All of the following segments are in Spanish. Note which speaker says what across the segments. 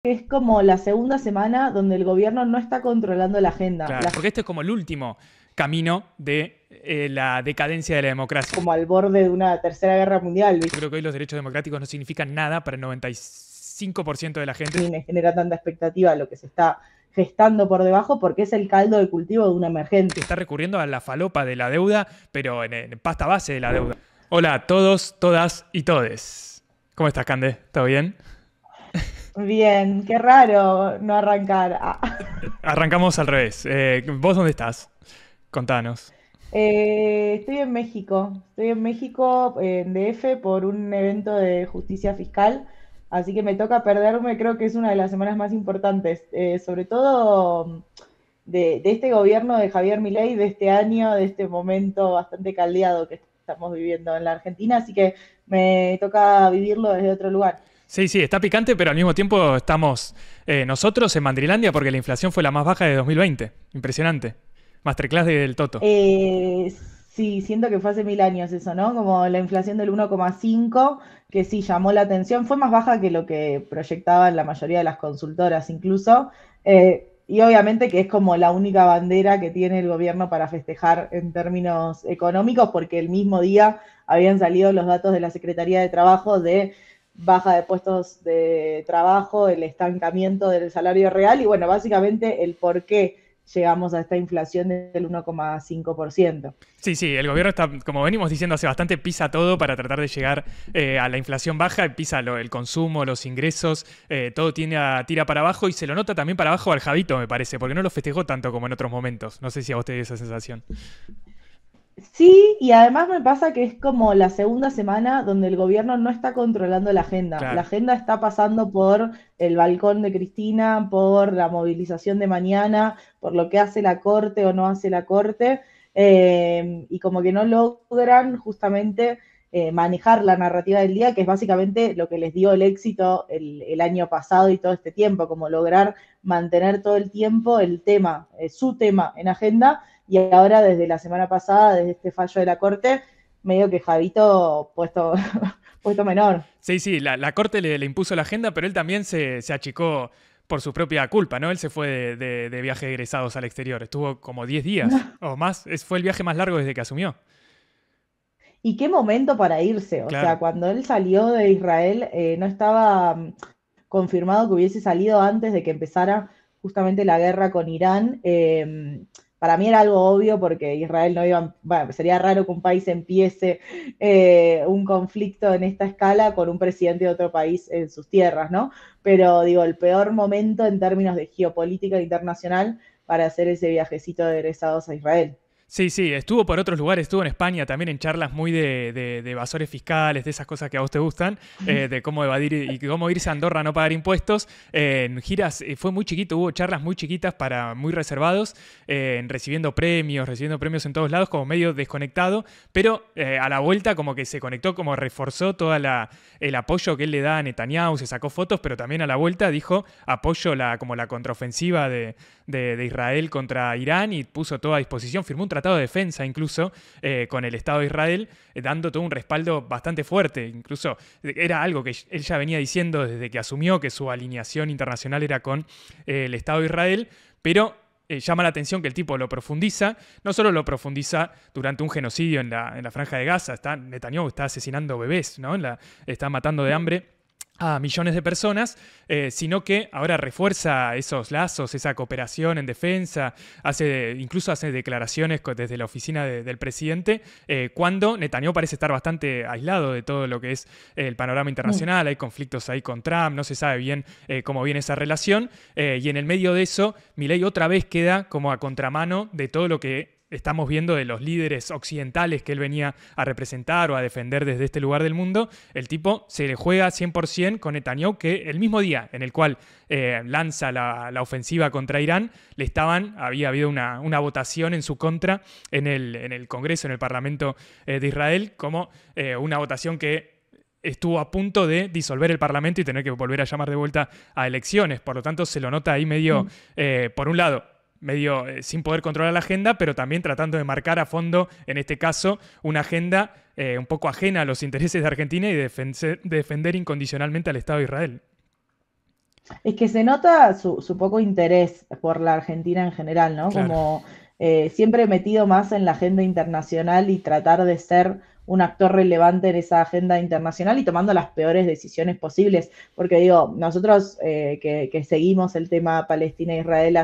Speaker 1: Es como la segunda semana donde el gobierno no está controlando la agenda,
Speaker 2: Claro, porque este es como el último camino de la decadencia de la democracia.
Speaker 1: como al borde de una tercera guerra mundial,
Speaker 2: Yo
Speaker 1: ¿viste?
Speaker 2: creo que hoy los derechos democráticos no significan nada para el 95% de la gente.
Speaker 1: Ni me genera tanta expectativa lo que se está gestando por debajo porque es el caldo de cultivo de una
Speaker 2: Está
Speaker 1: emergencia.
Speaker 2: recurriendo a la falopa de la deuda, pero en pasta base de la deuda. Hola a todos, todas y todes. ¿Cómo estás, Cande? ¿Todo bien?
Speaker 1: Bien, qué raro no arrancar.
Speaker 2: Arrancamos al revés. ¿Vos dónde estás? Contanos.
Speaker 1: Estoy en México, en DF, por un evento de justicia fiscal, así que me toca perderme, creo que es una de las semanas más importantes, sobre todo de este gobierno de Javier Milei, de este año, de este momento bastante caldeado que estamos viviendo en la Argentina, así que me toca vivirlo desde otro lugar.
Speaker 2: Sí, sí, está picante, pero al mismo tiempo estamos nosotros en Mandrilandia porque la inflación fue la más baja de 2020. Impresionante. Masterclass del Toto.
Speaker 1: Eh, sí, siento que fue hace 1000 años eso, ¿no? Como la inflación del 1,5, que sí llamó la atención, fue más baja que lo que proyectaban la mayoría de las consultoras incluso, y obviamente que es como la única bandera que tiene el gobierno para festejar en términos económicos, porque el mismo día habían salido los datos de la Secretaría de Trabajo de baja de puestos de trabajo, el estancamiento del salario real y bueno, básicamente el por qué llegamos a esta inflación del 1,5%.
Speaker 2: Sí, sí, el gobierno está, como venimos diciendo hace bastante, pisa todo para tratar de llegar a la inflación baja, pisa el consumo, los ingresos, todo tira para abajo y se lo nota también para abajo al Javito, me parece, porque no lo festejó tanto como en otros momentos. No sé si a vos te dio esa sensación.
Speaker 1: Sí, y además me pasa que es como la segunda semana donde el gobierno no está controlando la agenda. La
Speaker 2: Claro.
Speaker 1: agenda está pasando por el balcón de Cristina, por la movilización de mañana, por lo que hace la corte o no hace la corte, y como que no logran justamente manejar la narrativa del día, que es básicamente lo que les dio el éxito el año pasado y todo este tiempo, como lograr mantener todo el tiempo el tema, su tema en agenda y ahora desde la semana pasada, desde este fallo de la Corte, medio que Javito puesto, puesto menor.
Speaker 2: Sí, sí, la corte le impuso la agenda, pero él también se achicó por su propia culpa, ¿no? Él se fue de viaje de egresados al exterior, estuvo como 10 días o más, fue el viaje más largo desde que asumió.
Speaker 1: Y qué momento para irse, o
Speaker 2: Claro.
Speaker 1: sea, cuando él salió de Israel no estaba confirmado que hubiese salido antes de que empezara justamente la guerra con Irán. Para mí era algo obvio porque Israel no iba, bueno, sería raro que un país empiece un conflicto en esta escala con un presidente de otro país en sus tierras, ¿no? Pero digo, el peor momento en términos de geopolítica internacional para hacer ese viajecito de egresados a Israel.
Speaker 2: Sí, sí, estuvo por otros lugares, estuvo en España también en charlas muy de evasores fiscales, de esas cosas que a vos te gustan, de cómo evadir y cómo irse a Andorra a no pagar impuestos. En giras fue muy chiquito, hubo charlas muy chiquitas para muy reservados, recibiendo premios en todos lados, como medio desconectado, pero a la vuelta como que se conectó, como reforzó todo el apoyo que él le da a Netanyahu, se sacó fotos, pero también a la vuelta dijo apoyo como la contraofensiva de Israel contra Irán y puso todo a disposición, firmó un tratado de defensa incluso con el Estado de Israel, dando todo un respaldo bastante fuerte. Incluso era algo que él ya venía diciendo desde que asumió que su alineación internacional era con el Estado de Israel, pero llama la atención que el tipo lo profundiza, no solo lo profundiza durante un genocidio en la franja de Gaza, Netanyahu está asesinando bebés, ¿no? Está matando de hambre a millones de personas, sino que ahora refuerza esos lazos, esa cooperación en defensa, incluso hace declaraciones desde la oficina del presidente, cuando Netanyahu parece estar bastante aislado de todo lo que es el panorama internacional, hay conflictos ahí con Trump, no se sabe bien cómo viene esa relación, y en el medio de eso, Milei otra vez queda como a contramano de todo lo que estamos viendo de los líderes occidentales que él venía a representar o a defender desde este lugar del mundo. El tipo se le juega 100% con Netanyahu, que el mismo día en el cual lanza la ofensiva contra Irán, había habido una votación en su contra en el Congreso, en el Parlamento de Israel, como una votación que estuvo a punto de disolver el Parlamento y tener que volver a llamar de vuelta a elecciones. Por lo tanto, se lo nota ahí medio, por un lado, medio sin poder controlar la agenda, pero también tratando de marcar a fondo, en este caso, una agenda un poco ajena a los intereses de Argentina y de defender incondicionalmente al Estado de Israel.
Speaker 1: Es que se nota su poco interés por la Argentina en general, ¿no?
Speaker 2: Claro.
Speaker 1: Como siempre metido más en la agenda internacional y tratar de ser un actor relevante en esa agenda internacional y tomando las peores decisiones posibles. Porque digo, nosotros que seguimos el tema Palestina-Israel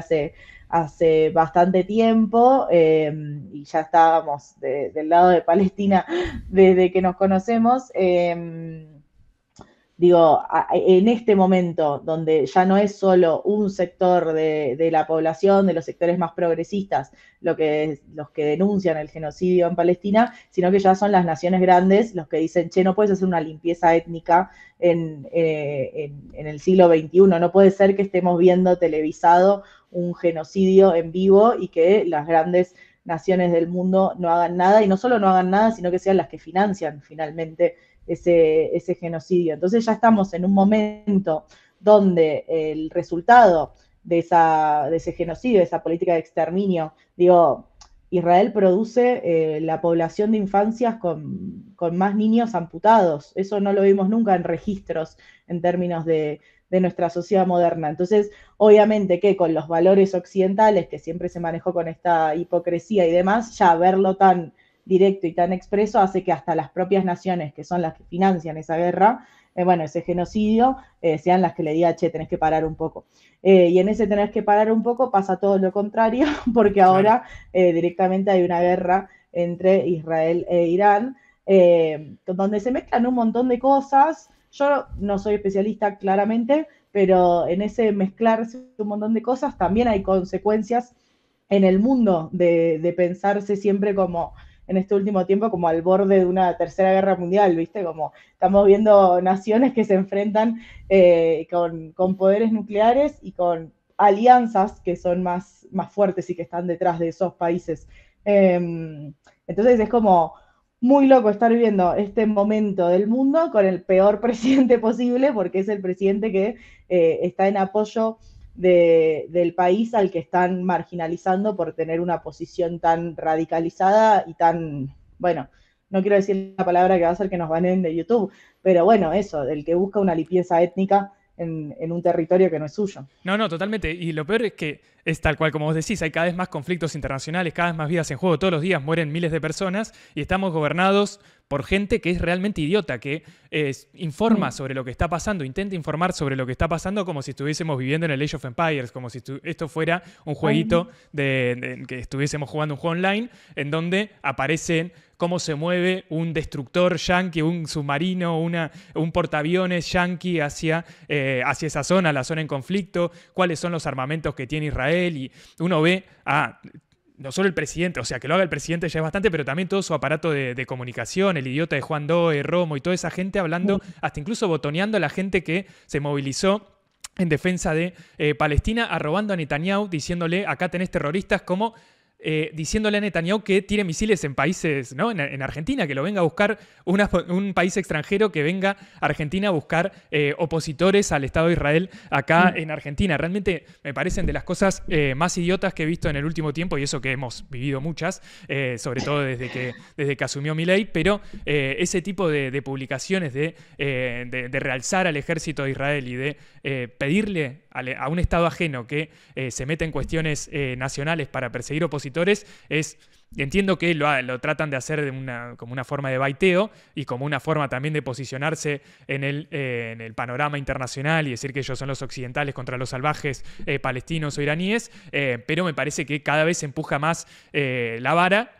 Speaker 1: hace bastante tiempo y ya estábamos del lado de Palestina desde que nos conocemos. Digo, en este momento, donde ya no es solo un sector de la población, de los sectores más progresistas, los que denuncian el genocidio en Palestina, sino que ya son las naciones grandes los que dicen, che, no puedes hacer una limpieza étnica en el siglo XXI, no puede ser que estemos viendo televisado un genocidio en vivo y que las grandes naciones del mundo no hagan nada, y no solo no hagan nada, sino que sean las que financian finalmente ese genocidio. Entonces ya estamos en un momento donde el resultado de ese genocidio, de esa política de exterminio, digo, Israel produce la población de infancias con más niños amputados. Eso no lo vimos nunca en registros en términos de nuestra sociedad moderna. Entonces, obviamente que con los valores occidentales, que siempre se manejó con esta hipocresía y demás, ya verlo tan directo y tan expreso hace que hasta las propias naciones, que son las que financian esa guerra, bueno, ese genocidio, sean las que le digan, che, tenés que parar un poco. Y en ese tenés que parar un poco pasa todo lo contrario, porque
Speaker 2: Claro.
Speaker 1: ahora directamente hay una guerra entre Israel e Irán, donde se mezclan un montón de cosas. Yo no soy especialista claramente, pero en ese mezclarse un montón de cosas también hay consecuencias en el mundo de pensarse siempre como en este último tiempo como al borde de una tercera guerra mundial, ¿viste? Como estamos viendo naciones que se enfrentan con poderes nucleares y con alianzas que son más fuertes y que están detrás de esos países. Entonces es como muy loco estar viendo este momento del mundo con el peor presidente posible, porque es el presidente que está en apoyo del país al que están marginalizando por tener una posición tan radicalizada y tan, bueno, no quiero decir la palabra que va a hacer que nos baneen de YouTube, pero bueno, eso, del que busca una limpieza étnica en un territorio que no es suyo.
Speaker 2: No, no, totalmente. Y lo peor es que es tal cual como vos decís, hay cada vez más conflictos internacionales, cada vez más vidas en juego, todos los días mueren miles de personas y estamos gobernados por gente que es realmente idiota, que informa sobre lo que está pasando, intenta informar sobre lo que está pasando como si estuviésemos viviendo en el Age of Empires, como si esto fuera un jueguito que estuviésemos jugando un juego online en donde aparecen cómo se mueve un destructor yanqui, un submarino, un portaaviones yanqui hacia esa zona, la zona en conflicto, cuáles son los armamentos que tiene Israel, y uno ve no solo el presidente, o sea, que lo haga el presidente ya es bastante, pero también todo su aparato de comunicación, el idiota de Juan Doe, Romo y toda esa gente hablando, hasta incluso botoneando a la gente que se movilizó en defensa de Palestina, arrobando a Netanyahu, diciéndole, acá tenés terroristas, como diciéndole a Netanyahu que tire misiles en países, ¿no? En Argentina, que lo venga a buscar un país extranjero, que venga a Argentina a buscar opositores al Estado de Israel acá en Argentina. Realmente me parecen de las cosas más idiotas que he visto en el último tiempo, y eso que hemos vivido muchas, sobre todo desde que asumió Milei, pero ese tipo de publicaciones de realzar al ejército de Israel y de pedirle a un Estado ajeno que se meta en cuestiones nacionales para perseguir opositores, entiendo que lo tratan de hacer como una forma de baiteo y como una forma también de posicionarse en el panorama internacional y decir que ellos son los occidentales contra los salvajes palestinos o iraníes, pero me parece que cada vez se empuja más la vara.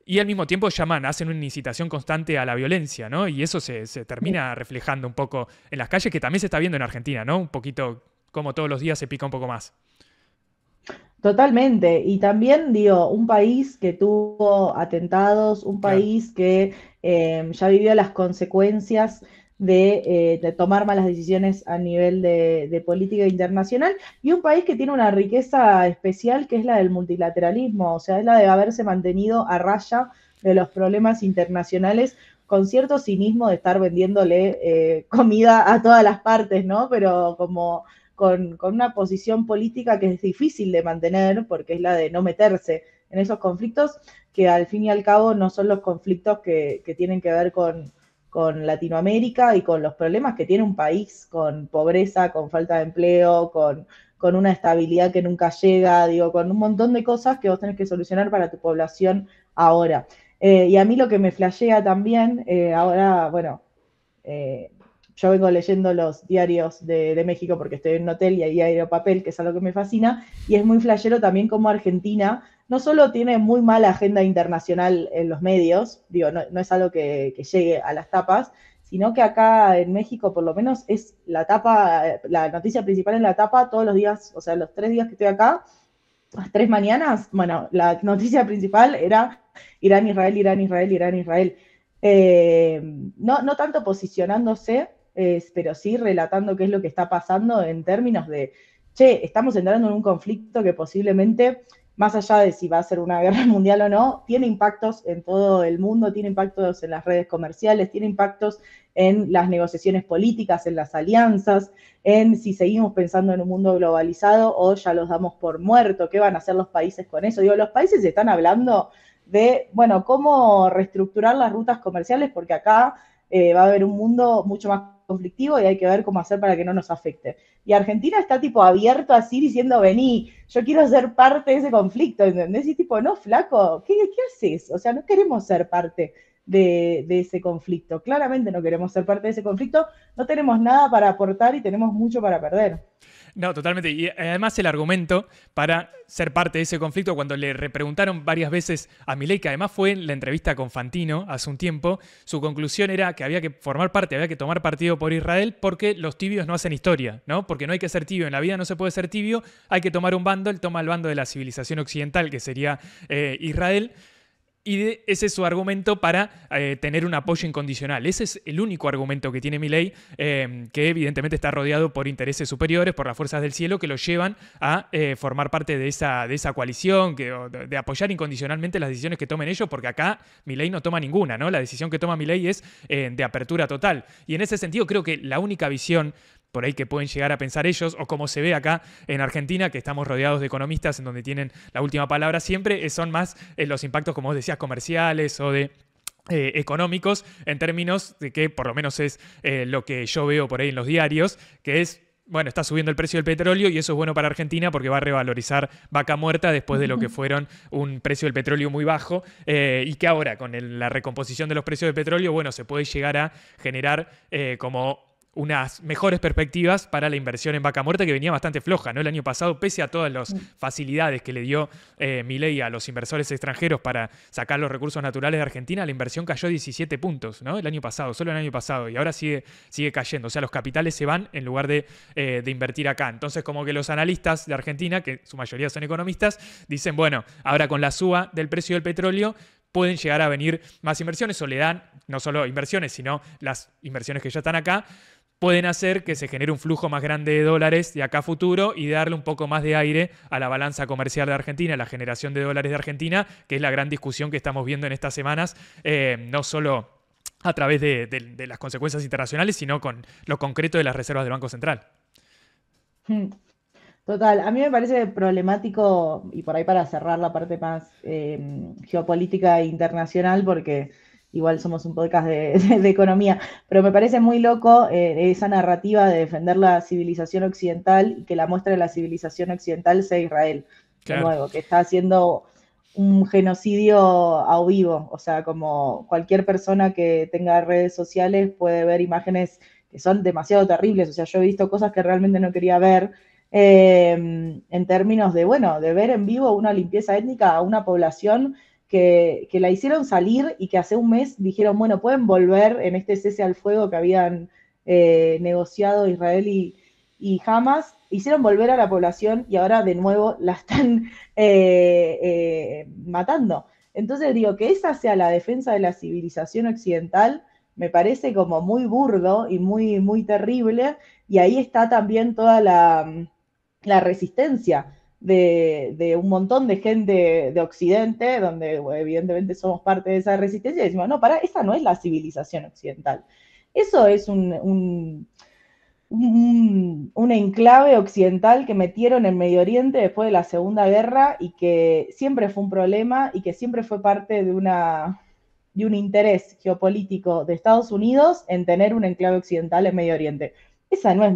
Speaker 2: Y al mismo tiempo hacen una incitación constante a la violencia, ¿no? Y eso se termina reflejando un poco en las calles, que también se está viendo en Argentina, ¿no? Un poquito como todos los días se pica un poco más.
Speaker 1: Totalmente. Y también, digo, un país que tuvo atentados, un
Speaker 2: Claro.
Speaker 1: país que ya vivió las consecuencias de tomar malas decisiones a nivel de política internacional, y un país que tiene una riqueza especial que es la del multilateralismo, o sea, es la de haberse mantenido a raya de los problemas internacionales con cierto cinismo de estar vendiéndole comida a todas las partes, ¿no? Pero como con una posición política que es difícil de mantener, porque es la de no meterse en esos conflictos, que al fin y al cabo no son los conflictos que tienen que ver con Latinoamérica y con los problemas que tiene un país con pobreza, con falta de empleo, con una estabilidad que nunca llega, digo, con un montón de cosas que vos tenés que solucionar para tu población ahora. Y a mí lo que me flashea también, ahora, bueno, eh, yo vengo leyendo los diarios de México porque estoy en un hotel y hay diario papel, que es algo que me fascina, y es muy flashero también como Argentina no solo tiene muy mala agenda internacional en los medios, digo, no es algo que llegue a las tapas, sino que acá en México por lo menos es la tapa, la noticia principal en la tapa todos los días, o sea, los 3 días que estoy acá, las 3 mañanas, bueno, la noticia principal era Irán, Israel, Irán, Israel, Irán, Israel. No tanto posicionándose, pero sí relatando qué es lo que está pasando en términos de, che, estamos entrando en un conflicto que posiblemente, más allá de si va a ser una guerra mundial o no, tiene impactos en todo el mundo, tiene impactos en las redes comerciales, tiene impactos en las negociaciones políticas, en las alianzas, en si seguimos pensando en un mundo globalizado o ya los damos por muerto, qué van a hacer los países con eso. Digo, los países están hablando de, bueno, cómo reestructurar las rutas comerciales, porque acá va a haber un mundo mucho más conflictivo y hay que ver cómo hacer para que no nos afecte. Y Argentina está tipo abierto así diciendo, vení, yo quiero ser parte de ese conflicto, ¿entendés? Y tipo, no, flaco, ¿qué haces? O sea, no queremos ser parte de ese conflicto. Claramente no queremos ser parte de ese conflicto, no tenemos nada para aportar y tenemos mucho para perder.
Speaker 2: No, totalmente. Y además el argumento para ser parte de ese conflicto, cuando le repreguntaron varias veces a Milei, que además fue en la entrevista con Fantino hace un tiempo, su conclusión era que había que formar parte, había que tomar partido por Israel porque los tibios no hacen historia, ¿no? Porque no hay que ser tibio, en la vida no se puede ser tibio, hay que tomar un bando, él toma el bando de la civilización occidental, que sería Israel. Y ese es su argumento para tener un apoyo incondicional. Ese es el único argumento que tiene Milei, que evidentemente está rodeado por intereses superiores, por las fuerzas del cielo, que lo llevan a formar parte de esa coalición, de apoyar incondicionalmente las decisiones que tomen ellos, porque acá Milei no toma ninguna, ¿no? La decisión que toma Milei es de apertura total. Y en ese sentido creo que la única visión por ahí que pueden llegar a pensar ellos, o como se ve acá en Argentina, que estamos rodeados de economistas en donde tienen la última palabra siempre, son más los impactos, como vos decías, comerciales o de económicos, en términos de que por lo menos es lo que yo veo por ahí en los diarios, que es, bueno, está subiendo el precio del petróleo y eso es bueno para Argentina porque va a revalorizar Vaca Muerta después de lo que fueron un precio del petróleo muy bajo y que ahora con la recomposición de los precios del petróleo, bueno, se puede llegar a generar como unas mejores perspectivas para la inversión en Vaca Muerta, que venía bastante floja, ¿no? El año pasado, pese a todas las facilidades que le dio Milei a los inversores extranjeros para sacar los recursos naturales de Argentina, la inversión cayó 17 puntos, ¿no? El año pasado, solo el año pasado, y ahora sigue cayendo. O sea, los capitales se van en lugar de invertir acá. Entonces, como que los analistas de Argentina, que su mayoría son economistas, dicen, bueno, ahora con la suba del precio del petróleo, pueden llegar a venir más inversiones o le dan, no solo inversiones, sino las inversiones que ya están acá, pueden hacer que se genere un flujo más grande de dólares de acá a futuro y darle un poco más de aire a la balanza comercial de Argentina, la generación de dólares de Argentina, que es la gran discusión que estamos viendo en estas semanas, no solo a través de las consecuencias internacionales, sino con lo concreto de las reservas del Banco Central.
Speaker 1: Total, a mí me parece problemático, y por ahí para cerrar la parte más geopolítica e internacional, porque igual somos un podcast de economía, pero me parece muy loco esa narrativa de defender la civilización occidental y que la muestra de la civilización occidental sea Israel, de
Speaker 2: Claro.
Speaker 1: nuevo, que está haciendo un genocidio a vivo, o sea, como cualquier persona que tenga redes sociales puede ver imágenes que son demasiado terribles, o sea, yo he visto cosas que realmente no quería ver en términos de, bueno, de ver en vivo una limpieza étnica a una población que la hicieron salir y que hace un mes dijeron, bueno, pueden volver en este cese al fuego que habían negociado Israel y Hamas, hicieron volver a la población y ahora de nuevo la están matando. Entonces digo, que esa sea la defensa de la civilización occidental me parece como muy burdo y muy, muy terrible, y ahí está también toda la resistencia de un montón de gente de Occidente, donde bueno, evidentemente somos parte de esa resistencia, y decimos, no, esa no es la civilización occidental. Eso es un enclave occidental que metieron en Medio Oriente después de la Segunda Guerra y que siempre fue un problema y que siempre fue parte y un interés geopolítico de Estados Unidos en tener un enclave occidental en Medio Oriente. Esa no es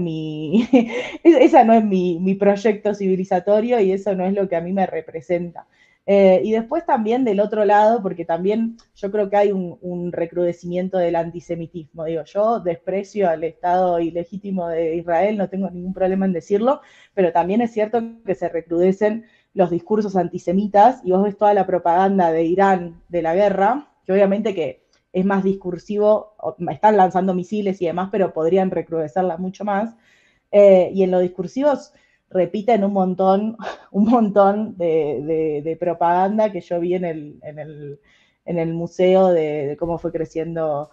Speaker 1: esa no es mi proyecto civilizatorio y eso no es lo que a mí me representa. Y después también del otro lado, porque también yo creo que hay un recrudecimiento del antisemitismo. Digo, yo desprecio al Estado ilegítimo de Israel, no tengo ningún problema en decirlo, pero también es cierto que se recrudecen los discursos antisemitas y vos ves toda la propaganda de Irán de la guerra, que obviamente que es más discursivo, están lanzando misiles y demás, pero podrían recrudecerla mucho más. Y en lo discursivos repiten un montón de propaganda que yo vi en el museo de cómo fue creciendo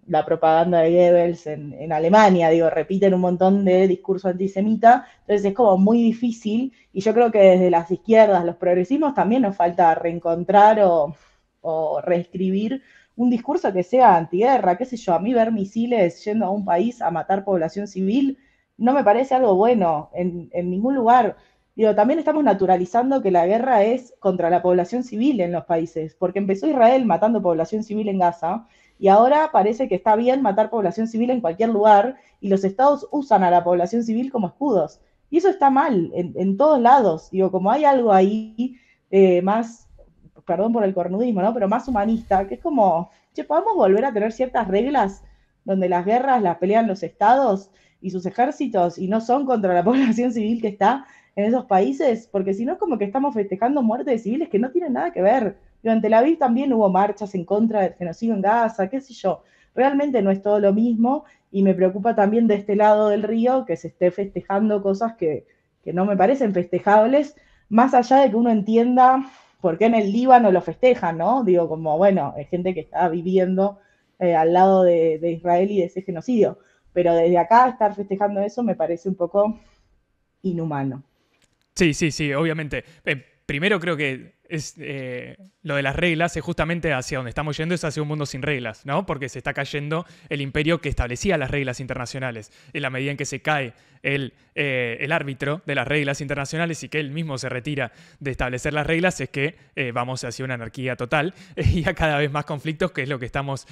Speaker 1: la propaganda de Goebbels en Alemania, digo, repiten un montón de discurso antisemita, entonces es como muy difícil, y yo creo que desde las izquierdas, los progresismos, también nos falta reencontrar o reescribir un discurso que sea antiguerra, qué sé yo, a mí ver misiles yendo a un país a matar población civil no me parece algo bueno en ningún lugar. Digo, también estamos naturalizando que la guerra es contra la población civil en los países, porque empezó Israel matando población civil en Gaza y ahora parece que está bien matar población civil en cualquier lugar y los estados usan a la población civil como escudos. Y eso está mal en todos lados. Digo, como hay algo ahí más, perdón por el cornudismo, ¿no? Pero más humanista, que es como, che, podemos volver a tener ciertas reglas donde las guerras las pelean los estados y sus ejércitos y no son contra la población civil que está en esos países, porque si no es como que estamos festejando muertes de civiles que no tienen nada que ver. En Tel Aviv también hubo marchas en contra del genocidio en Gaza, qué sé yo. Realmente no es todo lo mismo y me preocupa también de este lado del río que se esté festejando cosas que no me parecen festejables, más allá de que uno entienda por qué en el Líbano lo festejan, ¿no? Digo, como, bueno, hay gente que está viviendo al lado de Israel y de ese genocidio, pero desde acá estar festejando eso me parece un poco inhumano.
Speaker 2: Sí, sí, sí, obviamente. Primero creo que es lo de las reglas es justamente hacia donde estamos yendo, es hacia un mundo sin reglas, ¿no? Porque se está cayendo el imperio que establecía las reglas internacionales. En la medida en que se cae el árbitro de las reglas internacionales y que él mismo se retira de establecer las reglas, es que vamos hacia una anarquía total y a cada vez más conflictos, que es lo que estamos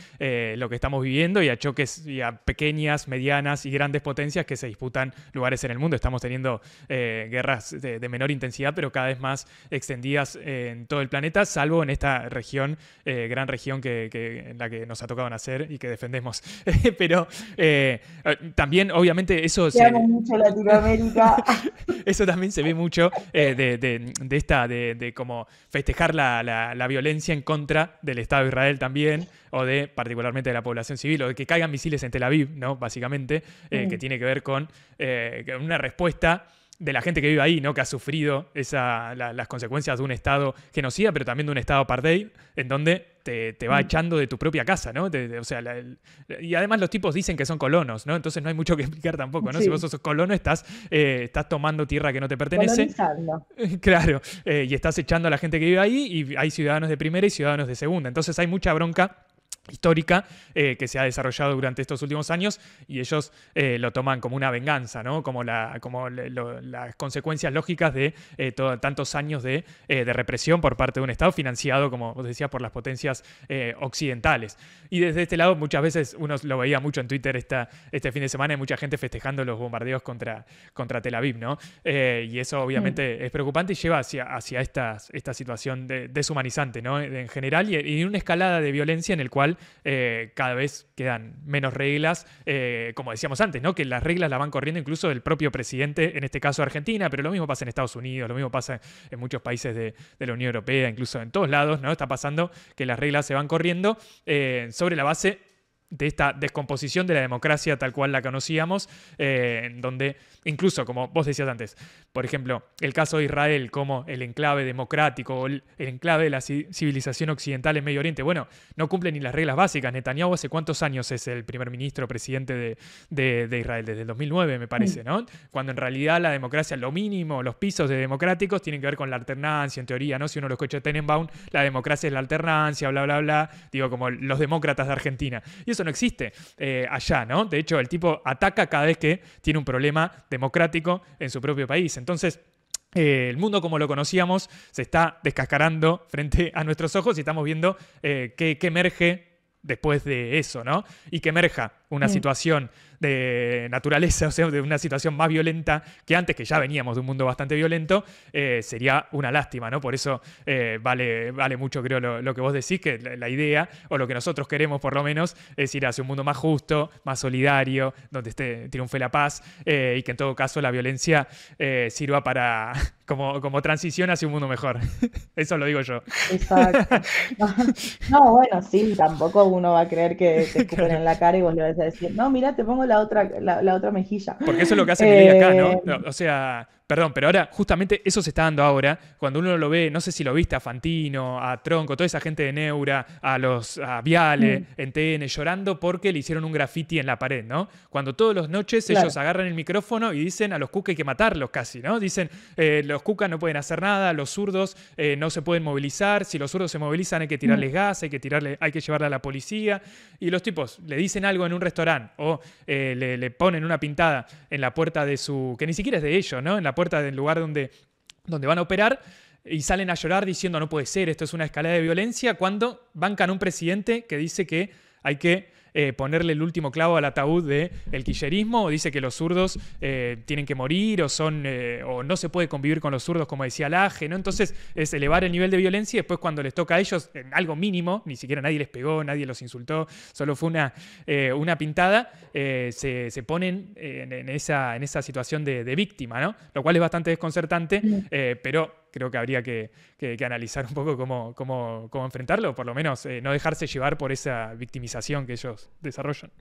Speaker 2: viviendo, y a choques y a pequeñas, medianas y grandes potencias que se disputan lugares en el mundo. Estamos teniendo guerras de menor intensidad, pero cada vez más extendidas en todo el planeta, salvo en esta región, gran región en la que nos ha tocado nacer y que defendemos. Pero también, obviamente, eso
Speaker 1: mucho Latinoamérica.
Speaker 2: eso también se ve mucho de como festejar la violencia en contra del Estado de Israel también, o de particularmente de la población civil, o de que caigan misiles en Tel Aviv, ¿no? Básicamente, que tiene que ver con una respuesta de la gente que vive ahí, ¿no? Que ha sufrido las consecuencias de un Estado genocida, pero también de un Estado apartheid, en donde te va echando de tu propia casa, ¿no? O sea, y además los tipos dicen que son colonos, ¿no? Entonces no hay mucho que explicar tampoco, ¿no? Sí. Si vos sos colono, estás tomando tierra que no te pertenece. Claro, y estás echando a la gente que vive ahí, y hay ciudadanos de primera y ciudadanos de segunda. Entonces hay mucha bronca histórica que se ha desarrollado durante estos últimos años, y ellos lo toman como una venganza, ¿no? Como las consecuencias lógicas de tantos años de represión por parte de un Estado financiado, como vos decías, por las potencias occidentales. Y desde este lado muchas veces uno lo veía mucho en Twitter este fin de semana, hay mucha gente festejando los bombardeos contra Tel Aviv, ¿no? Y eso obviamente es preocupante y lleva hacia esta situación deshumanizante, ¿no? En general, y una escalada de violencia en el cual cada vez quedan menos reglas, como decíamos antes, ¿no? Que las reglas las van corriendo incluso del propio presidente, en este caso Argentina, pero lo mismo pasa en Estados Unidos, lo mismo pasa en muchos países de la Unión Europea, incluso en todos lados, ¿no? Está pasando que las reglas se van corriendo sobre la base de esta descomposición de la democracia tal cual la conocíamos, donde incluso, como vos decías antes, por ejemplo, el caso de Israel como el enclave democrático o el enclave de la civilización occidental en Medio Oriente, bueno, no cumple ni las reglas básicas. Netanyahu hace cuántos años es el primer ministro, presidente de Israel, desde el 2009 me parece, ¿no? Cuando en realidad la democracia, lo mínimo, los pisos de democráticos tienen que ver con la alternancia, en teoría, ¿no? Si uno lo escucha de Tenenbaum, la democracia es la alternancia, bla, bla, bla, digo, como los demócratas de Argentina. Y eso no existe allá, ¿no? De hecho, el tipo ataca cada vez que tiene un problema democrático en su propio país. Entonces, el mundo como lo conocíamos se está descascarando frente a nuestros ojos y estamos viendo qué emerge después de eso, ¿no? Y que emerja una situación de naturaleza, o sea, de una situación más violenta que antes, que ya veníamos de un mundo bastante violento, sería una lástima, ¿no? Por eso vale mucho, creo, lo que vos decís, que la idea, o lo que nosotros queremos por lo menos, es ir hacia un mundo más justo, más solidario, donde triunfe la paz, y que en todo caso la violencia sirva para como transición hacia un mundo mejor. Eso lo digo yo.
Speaker 1: Exacto. No, bueno, sí, tampoco uno va a creer que te escupen
Speaker 2: Claro.
Speaker 1: en la cara y vos le vas a decir, no, mira, te pongo la otra mejilla.
Speaker 2: Porque eso es lo que hace Milei acá,
Speaker 1: Eh,
Speaker 2: ¿no? O sea, perdón, pero ahora justamente eso se está dando ahora, cuando uno lo ve, no sé si lo viste a Fantino, a Tronco, toda esa gente de Neura, a Viale,
Speaker 1: mm,
Speaker 2: en TN, llorando porque le hicieron un graffiti en la pared, ¿no? Cuando todas las noches ellos
Speaker 1: claro.
Speaker 2: agarran el micrófono y dicen a los cucas hay que matarlos casi, ¿no? Dicen, los cucas no pueden hacer nada, los zurdos no se pueden movilizar, si los zurdos se movilizan hay que
Speaker 1: Mm,
Speaker 2: tirarles gas, hay que llevarle a la policía, y los tipos le dicen algo en un restaurante o le ponen una pintada en la puerta de su, que ni siquiera es de ellos, ¿no? En la puerta del lugar donde van a operar, y salen a llorar diciendo no puede ser, esto es una escalada de violencia, cuando bancan un presidente que dice que hay que ponerle el último clavo al ataúd del kirchnerismo, o dice que los zurdos tienen que morir, o no se puede convivir con los zurdos, como decía Laje, ¿no? Entonces es elevar el nivel de violencia, y después cuando les toca a ellos, en algo mínimo, ni siquiera nadie les pegó, nadie los insultó, solo fue una pintada, se ponen en esa situación de víctima, ¿no? Lo cual es bastante desconcertante,
Speaker 1: mm.
Speaker 2: pero creo que habría que analizar un poco cómo enfrentarlo, por lo menos no dejarse llevar por esa victimización que ellos desarrollan.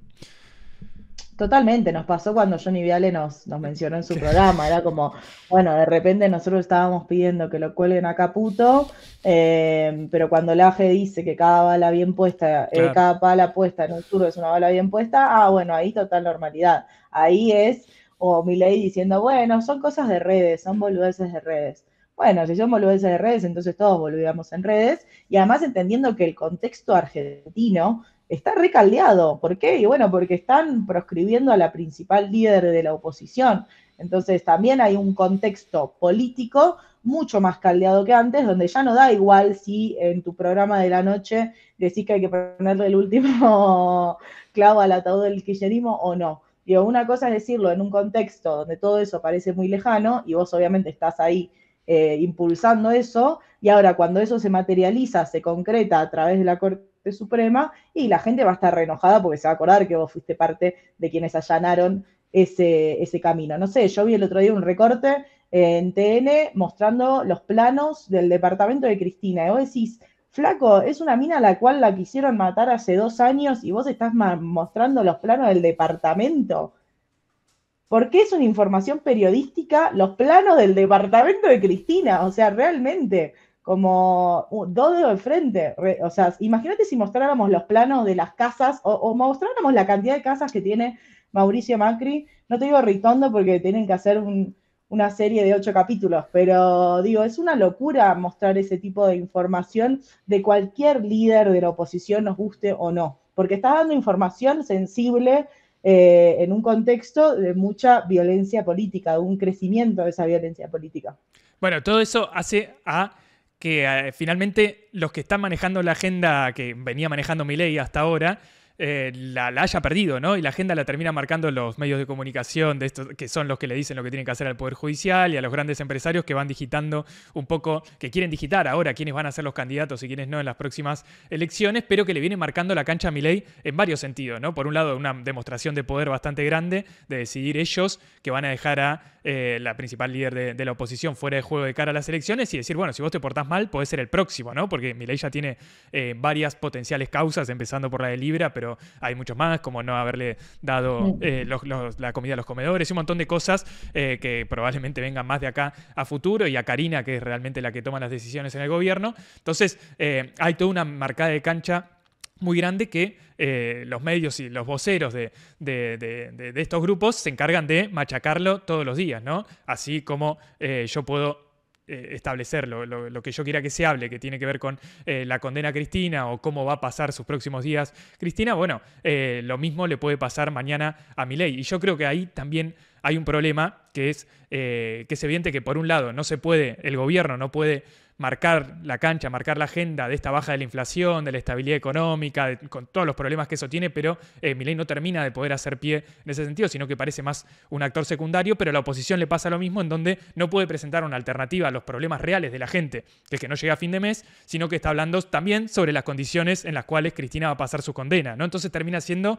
Speaker 1: Totalmente, nos pasó cuando Johnny Viale nos mencionó en su programa, era como, bueno, de repente nosotros estábamos pidiendo que lo cuelguen a Caputo, pero cuando el AGE dice que cada bala bien puesta,
Speaker 2: Claro.
Speaker 1: cada bala puesta en un turno es una bala bien puesta, bueno, ahí total normalidad. Ahí es, o Milei diciendo, bueno, son cosas de redes, son boludeces de redes. Bueno, si son boludeces de redes, entonces todos boludeamos en redes, y además entendiendo que el contexto argentino está recaldeado. ¿Por qué? Y bueno, porque están proscribiendo a la principal líder de la oposición. Entonces también hay un contexto político mucho más caldeado que antes, donde ya no da igual si en tu programa de la noche decís que hay que ponerle el último clavo al ataúd del kirchnerismo o no. Digo, una cosa es decirlo en un contexto donde todo eso parece muy lejano y vos obviamente estás ahí impulsando eso, y ahora cuando eso se materializa, se concreta a través de la Corte Suprema, y la gente va a estar re enojada porque se va a acordar que vos fuiste parte de quienes allanaron ese camino. No sé, yo vi el otro día un recorte en TN mostrando los planos del departamento de Cristina, y vos decís, flaco, es una mina a la cual la quisieron matar hace 2 años y vos estás mostrando los planos del departamento. ¿Por qué es una información periodística los planos del departamento de Cristina? O sea, realmente, como dos dedos de frente. O sea, imagínate si mostráramos los planos de las casas o mostráramos la cantidad de casas que tiene Mauricio Macri. No te digo Ritondo porque tienen que hacer una serie de 8 capítulos, pero digo, es una locura mostrar ese tipo de información de cualquier líder de la oposición, nos guste o no, porque está dando información sensible en un contexto de mucha violencia política, de un crecimiento de esa violencia política.
Speaker 2: Bueno, todo eso hace a que finalmente los que están manejando la agenda que venía manejando Milei hasta ahora, la haya perdido, ¿no? Y la agenda la termina marcando los medios de comunicación, de estos, que son los que le dicen lo que tienen que hacer al Poder Judicial y a los grandes empresarios que van digitando un poco, que quieren digitar ahora quiénes van a ser los candidatos y quiénes no en las próximas elecciones, pero que le vienen marcando la cancha a Milei en varios sentidos, ¿no? Por un lado, una demostración de poder bastante grande, de decidir ellos que van a dejar a la principal líder de la oposición fuera de juego de cara a las elecciones y decir, bueno, si vos te portás mal, podés ser el próximo, ¿no? Porque Milei ya tiene varias potenciales causas, empezando por la de Libra, pero hay muchos más, como no haberle dado la comida a los comedores y un montón de cosas que probablemente vengan más de acá a futuro, y a Karina, que es realmente la que toma las decisiones en el gobierno. Entonces, hay toda una marcada de cancha muy grande que los medios y los voceros de estos grupos se encargan de machacarlo todos los días, ¿no? Así como yo puedo establecer lo que yo quiera que se hable, que tiene que ver con la condena a Cristina o cómo va a pasar sus próximos días Cristina, bueno, lo mismo le puede pasar mañana a Milei. Y yo creo que ahí también hay un problema que es evidente que por un lado no se puede, el gobierno no puede marcar la cancha, marcar la agenda de esta baja de la inflación, de la estabilidad económica, con todos los problemas que eso tiene, pero Milei no termina de poder hacer pie en ese sentido, sino que parece más un actor secundario, pero a la oposición le pasa lo mismo, en donde no puede presentar una alternativa a los problemas reales de la gente, que es que no llega a fin de mes, sino que está hablando también sobre las condiciones en las cuales Cristina va a pasar su condena, ¿no? Entonces termina siendo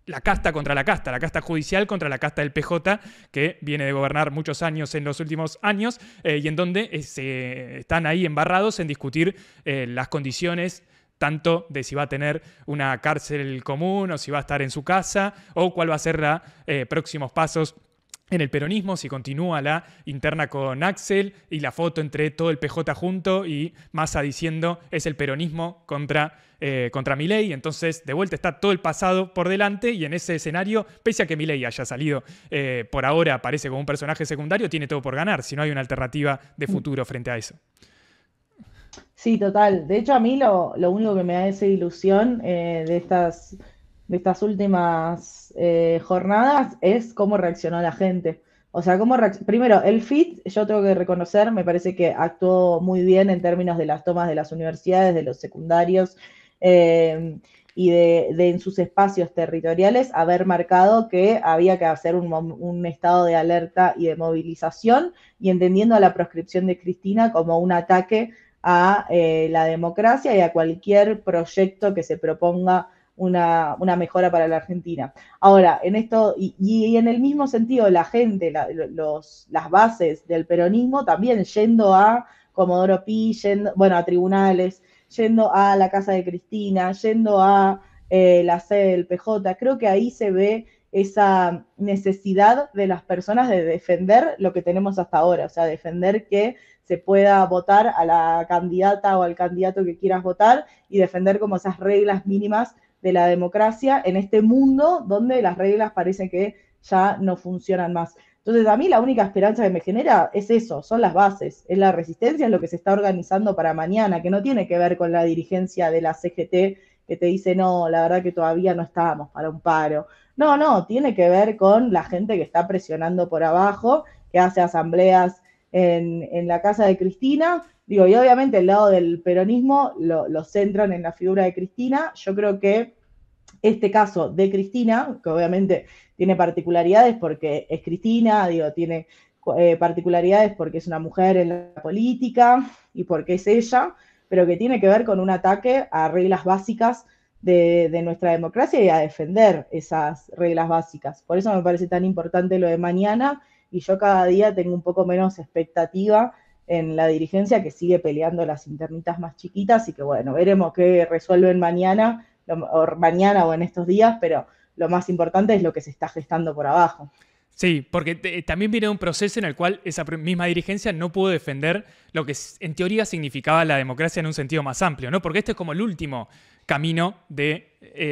Speaker 2: la casta contra la casta judicial contra la casta del PJ, que viene de gobernar muchos años en los últimos años, y en donde están ahí embarrados en discutir las condiciones tanto de si va a tener una cárcel común o si va a estar en su casa, o cuál va a ser los próximos pasos en el peronismo, si continúa la interna con Axel y la foto entre todo el PJ junto y Massa diciendo es el peronismo contra Milei. Entonces, de vuelta está todo el pasado por delante y en ese escenario, pese a que Milei haya salido por ahora, aparece como un personaje secundario, tiene todo por ganar, si no hay una alternativa de futuro frente a eso.
Speaker 1: Sí, total. De hecho, a mí lo único que me da esa ilusión de estas últimas jornadas es cómo reaccionó la gente. O sea, primero, el FIT, yo tengo que reconocer, me parece que actuó muy bien en términos de las tomas de las universidades, de los secundarios, y de en sus espacios territoriales haber marcado que había que hacer un estado de alerta y de movilización, y entendiendo a la proscripción de Cristina como un ataque a la democracia y a cualquier proyecto que se proponga una mejora para la Argentina. Ahora, en esto, y en el mismo sentido, la gente, las bases del peronismo también yendo a Comodoro Pi, a tribunales, yendo a la casa de Cristina, yendo a la sede del PJ, creo que ahí se ve esa necesidad de las personas de defender lo que tenemos hasta ahora, o sea, defender que se pueda votar a la candidata o al candidato que quieras votar y defender como esas reglas mínimas de la democracia en este mundo donde las reglas parece que ya no funcionan más. Entonces, a mí la única esperanza que me genera es eso, son las bases, es la resistencia, es lo que se está organizando para mañana, que no tiene que ver con la dirigencia de la CGT que te dice, no, la verdad que todavía no estábamos para un paro. No, tiene que ver con la gente que está presionando por abajo, que hace asambleas en la casa de Cristina. Digo, y obviamente el lado del peronismo lo centran en la figura de Cristina. Yo creo que este caso de Cristina, que obviamente tiene particularidades porque es Cristina, digo, tiene particularidades porque es una mujer en la política y porque es ella, pero que tiene que ver con un ataque a reglas básicas de nuestra democracia y a defender esas reglas básicas. Por eso me parece tan importante lo de mañana, y yo cada día tengo un poco menos expectativa en la dirigencia, que sigue peleando las internitas más chiquitas, y que bueno, veremos qué resuelven mañana o en estos días, pero lo más importante es lo que se está gestando por abajo.
Speaker 2: Sí, porque también viene un proceso en el cual esa misma dirigencia no pudo defender lo que en teoría significaba la democracia en un sentido más amplio, ¿no? Porque este es como el último camino de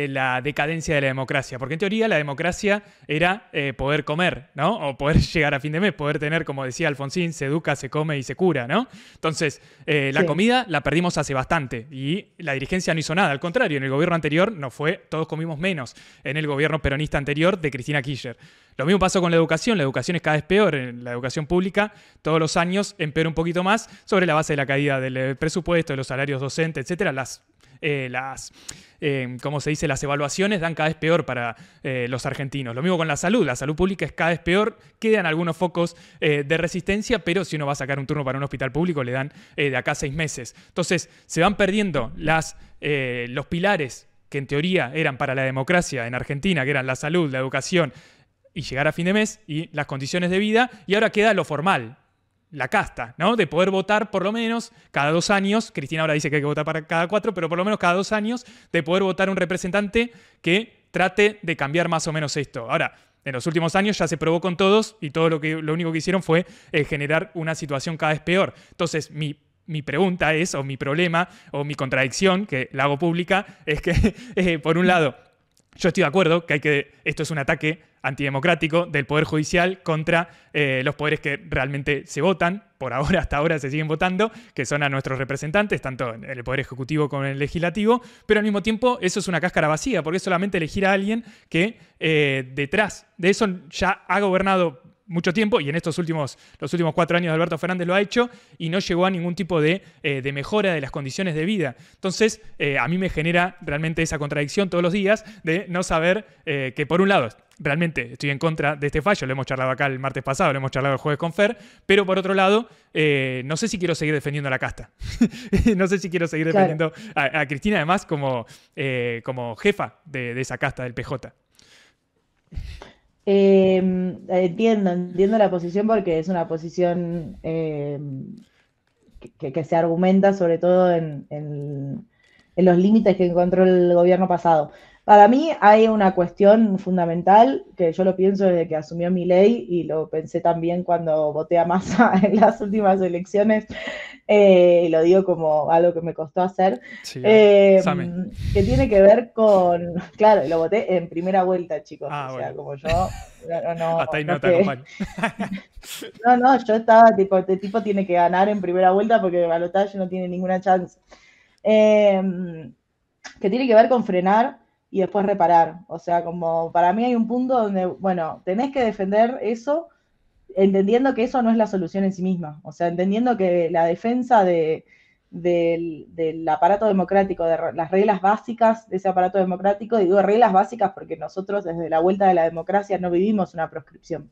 Speaker 2: la decadencia de la democracia. Porque en teoría la democracia era poder comer, ¿no? O poder llegar a fin de mes, poder tener, como decía Alfonsín, se educa, se come y se cura, ¿no? Entonces, la comida la perdimos hace bastante y la dirigencia no hizo nada. Al contrario, en el gobierno anterior no fue, todos comimos menos en el gobierno peronista anterior de Cristina Kirchner. Lo mismo pasó con la educación es cada vez peor. En la educación pública todos los años empeora un poquito más sobre la base de la caída del presupuesto, de los salarios docentes, etcétera. ¿Cómo se dice? Las evaluaciones dan cada vez peor para los argentinos. Lo mismo con la salud pública es cada vez peor, quedan algunos focos de resistencia, pero si uno va a sacar un turno para un hospital público le dan de acá a 6 meses. Entonces se van perdiendo los pilares que en teoría eran para la democracia en Argentina, que eran la salud, la educación y llegar a fin de mes y las condiciones de vida, y ahora queda lo formal, la casta, ¿no? De poder votar por lo menos cada 2 años. Cristina ahora dice que hay que votar para cada 4, pero por lo menos cada 2 años, de poder votar un representante que trate de cambiar más o menos esto. Ahora, en los últimos años ya se probó con todos y todo lo único que hicieron fue generar una situación cada vez peor. Entonces, mi pregunta o mi problema, o mi contradicción, que la hago pública, es que, por un lado, Yo estoy de acuerdo que esto es un ataque antidemocrático del Poder Judicial contra los poderes que realmente se votan, por ahora, hasta ahora se siguen votando, que son a nuestros representantes, tanto en el Poder Ejecutivo como en el Legislativo, pero al mismo tiempo eso es una cáscara vacía, porque es solamente elegir a alguien que detrás de eso ya ha gobernado mucho tiempo, y en los últimos 4 años Alberto Fernández lo ha hecho, y no llegó a ningún tipo de mejora de las condiciones de vida. Entonces, a mí me genera realmente esa contradicción todos los días de no saber que, por un lado, realmente estoy en contra de este fallo, lo hemos charlado acá el martes pasado, lo hemos charlado el jueves con Fer, pero por otro lado, no sé si quiero seguir defendiendo a la casta. No sé si quiero seguir defendiendo a Cristina, además, como jefa de esa casta del PJ.
Speaker 1: Entiendo la posición porque es una posición que se argumenta sobre todo en los límites que encontró el gobierno pasado. Para mí hay una cuestión fundamental que yo lo pienso desde que asumió Milei y lo pensé también cuando voté a Massa en las últimas elecciones, lo digo como algo que me costó hacer,
Speaker 2: Sí,
Speaker 1: que tiene que ver con, claro, lo voté en primera vuelta, chicos, o sea,
Speaker 2: bueno.
Speaker 1: como yo,
Speaker 2: Hasta ahí
Speaker 1: no
Speaker 2: no te
Speaker 1: que,
Speaker 2: acompaño.
Speaker 1: yo estaba tipo, este tipo tiene que ganar en primera vuelta porque balotaje no tiene ninguna chance. Que tiene que ver con frenar y después reparar. O sea, como para mí hay un punto donde, bueno, tenés que defender eso, entendiendo que eso no es la solución en sí misma. O sea, entendiendo que la defensa del aparato democrático, de las reglas básicas de ese aparato democrático, digo reglas básicas porque nosotros desde la vuelta de la democracia no vivimos una proscripción.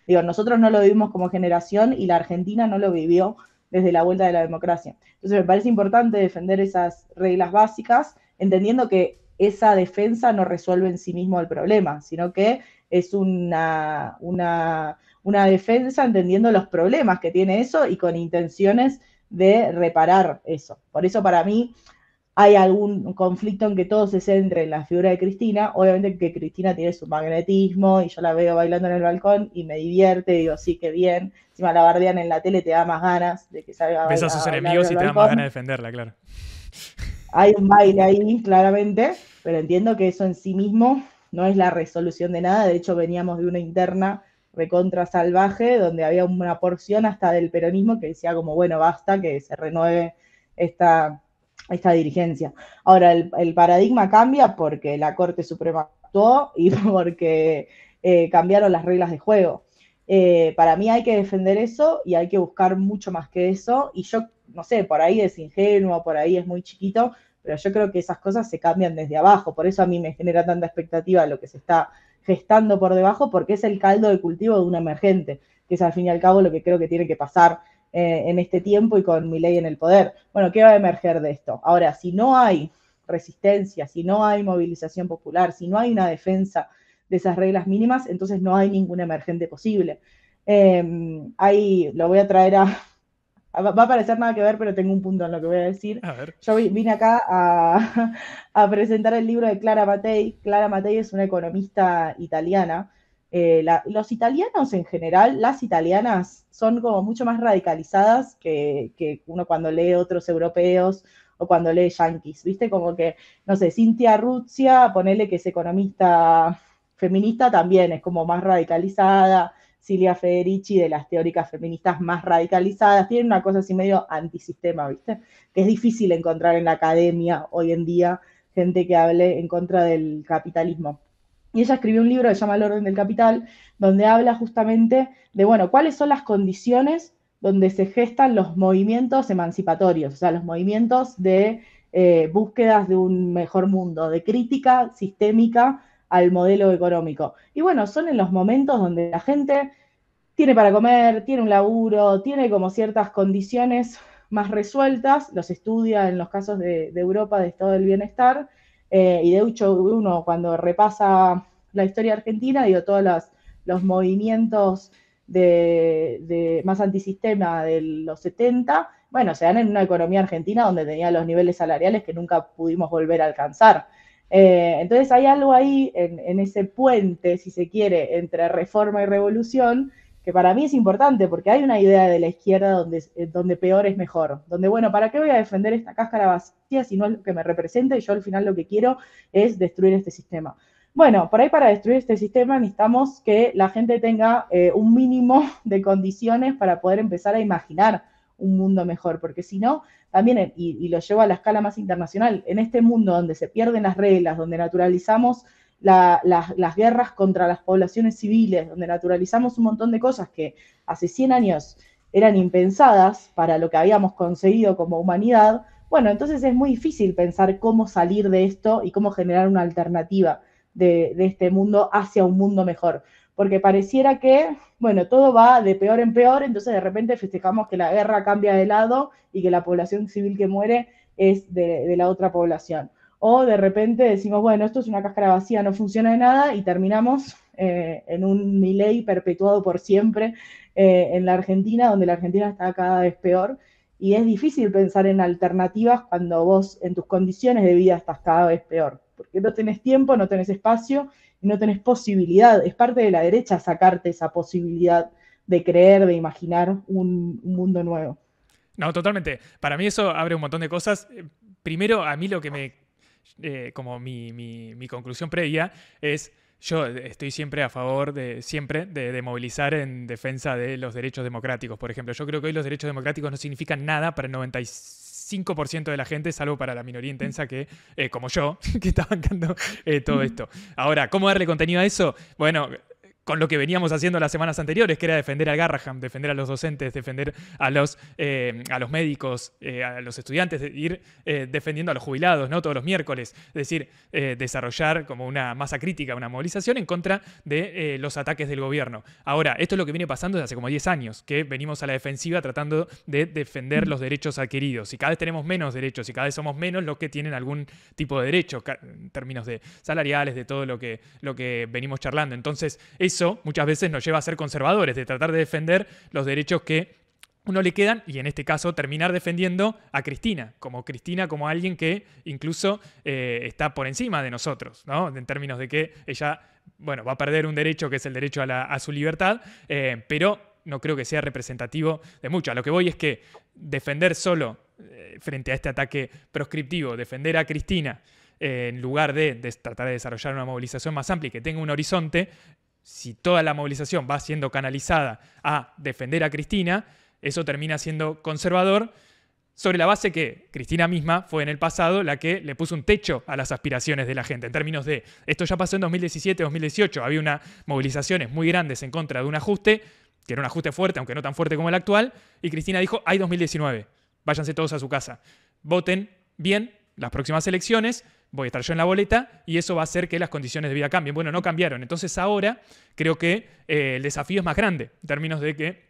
Speaker 1: Digo, nosotros no lo vivimos como generación y la Argentina no lo vivió desde la vuelta de la democracia. Entonces me parece importante defender esas reglas básicas, entendiendo que esa defensa no resuelve en sí mismo el problema, sino que es una defensa entendiendo los problemas que tiene eso y con intenciones de reparar eso. Por eso para mí hay algún conflicto en que todo se centre en la figura de Cristina. Obviamente que Cristina tiene su magnetismo y yo la veo bailando en el balcón y me divierte, digo, sí, qué bien. Encima la bardean en la tele, te da más ganas de que salga
Speaker 2: Ves a sus
Speaker 1: bailar en
Speaker 2: enemigos
Speaker 1: el
Speaker 2: y te dan más ganas de
Speaker 1: balcón.
Speaker 2: defenderla, claro.
Speaker 1: Hay un baile ahí, claramente, pero entiendo que eso en sí mismo no es la resolución de nada. De hecho, veníamos de una interna recontra salvaje, donde había una porción hasta del peronismo que decía como, bueno, basta, que se renueve esta dirigencia. Ahora, el paradigma cambia porque la Corte Suprema actuó y porque cambiaron las reglas de juego. Para mí hay que defender eso y hay que buscar mucho más que eso. Y yo, no sé, por ahí es ingenuo, por ahí es muy chiquito, pero yo creo que esas cosas se cambian desde abajo. Por eso a mí me genera tanta expectativa lo que se está gestando por debajo, porque es el caldo de cultivo de un emergente, que es al fin y al cabo lo que creo que tiene que pasar en este tiempo y con Milei en el poder. Bueno, ¿qué va a emerger de esto? Ahora, si no hay resistencia, si no hay movilización popular, si no hay una defensa de esas reglas mínimas, entonces no hay ningún emergente posible. Ahí lo voy a traer va a parecer nada que ver, pero tengo un punto en lo que voy a decir.
Speaker 2: A ver.
Speaker 1: Yo vine acá a presentar el libro de Clara Mattei. Clara Mattei es una economista italiana. Los italianos en general, las italianas son como mucho más radicalizadas que uno cuando lee otros europeos o cuando lee yanquis, ¿viste? Como que, no sé, Cintia Ruzia, ponele que es economista feminista, también es como más radicalizada. Silvia Federici, de las teóricas feministas más radicalizadas, tienen una cosa así medio antisistema, ¿viste? Que es difícil encontrar en la academia hoy en día gente que hable en contra del capitalismo. Y ella escribió un libro que se llama El orden del capital, donde habla justamente de, bueno, cuáles son las condiciones donde se gestan los movimientos emancipatorios, o sea, los movimientos de búsquedas de un mejor mundo, de crítica sistémica al modelo económico. Y bueno, son en los momentos donde la gente tiene para comer, tiene un laburo, tiene como ciertas condiciones más resueltas, los estudia en los casos de Europa de estado del bienestar, y de hecho uno cuando repasa la historia argentina, digo, todos los movimientos más antisistema de los 70, bueno, se dan en una economía argentina donde tenía los niveles salariales que nunca pudimos volver a alcanzar. Entonces hay algo ahí en ese puente, si se quiere, entre reforma y revolución, que para mí es importante, porque hay una idea de la izquierda donde peor es mejor, donde, bueno, ¿para qué voy a defender esta cáscara vacía si no es lo que me representa y yo al final lo que quiero es destruir este sistema? Bueno, por ahí para destruir este sistema necesitamos que la gente tenga un mínimo de condiciones para poder empezar a imaginar un mundo mejor, porque si no, también, y lo llevo a la escala más internacional, en este mundo donde se pierden las reglas, donde naturalizamos las guerras contra las poblaciones civiles, donde naturalizamos un montón de cosas que hace 100 años eran impensadas para lo que habíamos conseguido como humanidad, bueno, entonces es muy difícil pensar cómo salir de esto y cómo generar una alternativa de este mundo hacia un mundo mejor. Porque pareciera que, bueno, todo va de peor en peor, entonces de repente festejamos que la guerra cambia de lado y que la población civil que muere es de la otra población. O de repente decimos, bueno, esto es una cáscara vacía, no funciona de nada, y terminamos en un Milei perpetuado por siempre en la Argentina, donde la Argentina está cada vez peor. Y es difícil pensar en alternativas cuando vos en tus condiciones de vida estás cada vez peor, porque no tenés tiempo, no tenés espacio y no tenés posibilidad. Es parte de la derecha sacarte esa posibilidad de creer, de imaginar un mundo nuevo.
Speaker 2: No, totalmente. Para mí eso abre un montón de cosas. Primero, a mí lo que me, como mi conclusión previa es, yo estoy siempre a favor de movilizar en defensa de los derechos democráticos. Por ejemplo, yo creo que hoy los derechos democráticos no significan nada para el 95% de la gente, salvo para la minoría intensa que, como yo, que está bancando todo esto. Ahora, ¿cómo darle contenido a eso? Bueno, con lo que veníamos haciendo las semanas anteriores, que era defender al Garraham, defender a los docentes, defender a los médicos, a los estudiantes, ir defendiendo a los jubilados, ¿no? Todos los miércoles. Es decir, desarrollar como una masa crítica, una movilización en contra de los ataques del gobierno. Ahora, esto es lo que viene pasando desde hace como 10 años, que venimos a la defensiva tratando de defender los derechos adquiridos. Y cada vez tenemos menos derechos y cada vez somos menos los que tienen algún tipo de derecho, en términos de salariales, de todo lo que venimos charlando. Entonces, eso muchas veces nos lleva a ser conservadores, de tratar de defender los derechos que uno le quedan, y en este caso terminar defendiendo a Cristina como alguien que incluso está por encima de nosotros, ¿no? En términos de que ella, bueno, va a perder un derecho que es el derecho a su libertad, pero no creo que sea representativo de mucho. A lo que voy es que defender solo frente a este ataque proscriptivo, defender a Cristina en lugar de tratar de desarrollar una movilización más amplia y que tenga un horizonte, si toda la movilización va siendo canalizada a defender a Cristina, eso termina siendo conservador, sobre la base que Cristina misma fue en el pasado la que le puso un techo a las aspiraciones de la gente, en términos de, esto ya pasó en 2017-2018, había unas movilizaciones muy grandes en contra de un ajuste, que era un ajuste fuerte, aunque no tan fuerte como el actual, y Cristina dijo, hay 2019, váyanse todos a su casa, voten bien las próximas elecciones, voy a estar yo en la boleta y eso va a hacer que las condiciones de vida cambien. Bueno, no cambiaron. Entonces ahora creo que el desafío es más grande en términos de que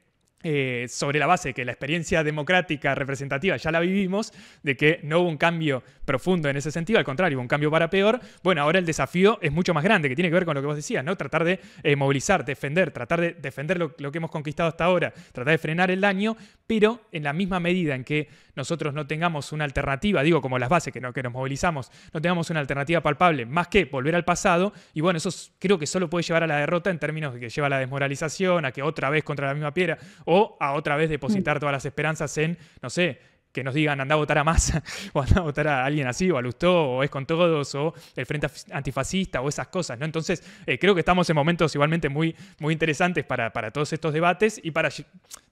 Speaker 2: sobre la base de que la experiencia democrática representativa ya la vivimos, de que no hubo un cambio profundo en ese sentido, al contrario, hubo un cambio para peor. Bueno, ahora el desafío es mucho más grande, que tiene que ver con lo que vos decías, ¿no? Tratar de movilizar, defender, tratar de defender lo que hemos conquistado hasta ahora, tratar de frenar el daño, pero en la misma medida en que nosotros no tengamos una alternativa, digo como las bases que nos movilizamos, no tengamos una alternativa palpable, más que volver al pasado, y bueno, eso creo que solo puede llevar a la derrota en términos de que lleva a la desmoralización, a que otra vez contra la misma piedra, o a otra vez depositar todas las esperanzas en, no sé, que nos digan anda a votar a Massa, o anda a votar a alguien así, o a Lustó, o Es con Todos, o el Frente Antifascista, o esas cosas, ¿no? Entonces, creo que estamos en momentos igualmente muy, muy interesantes para todos estos debates y para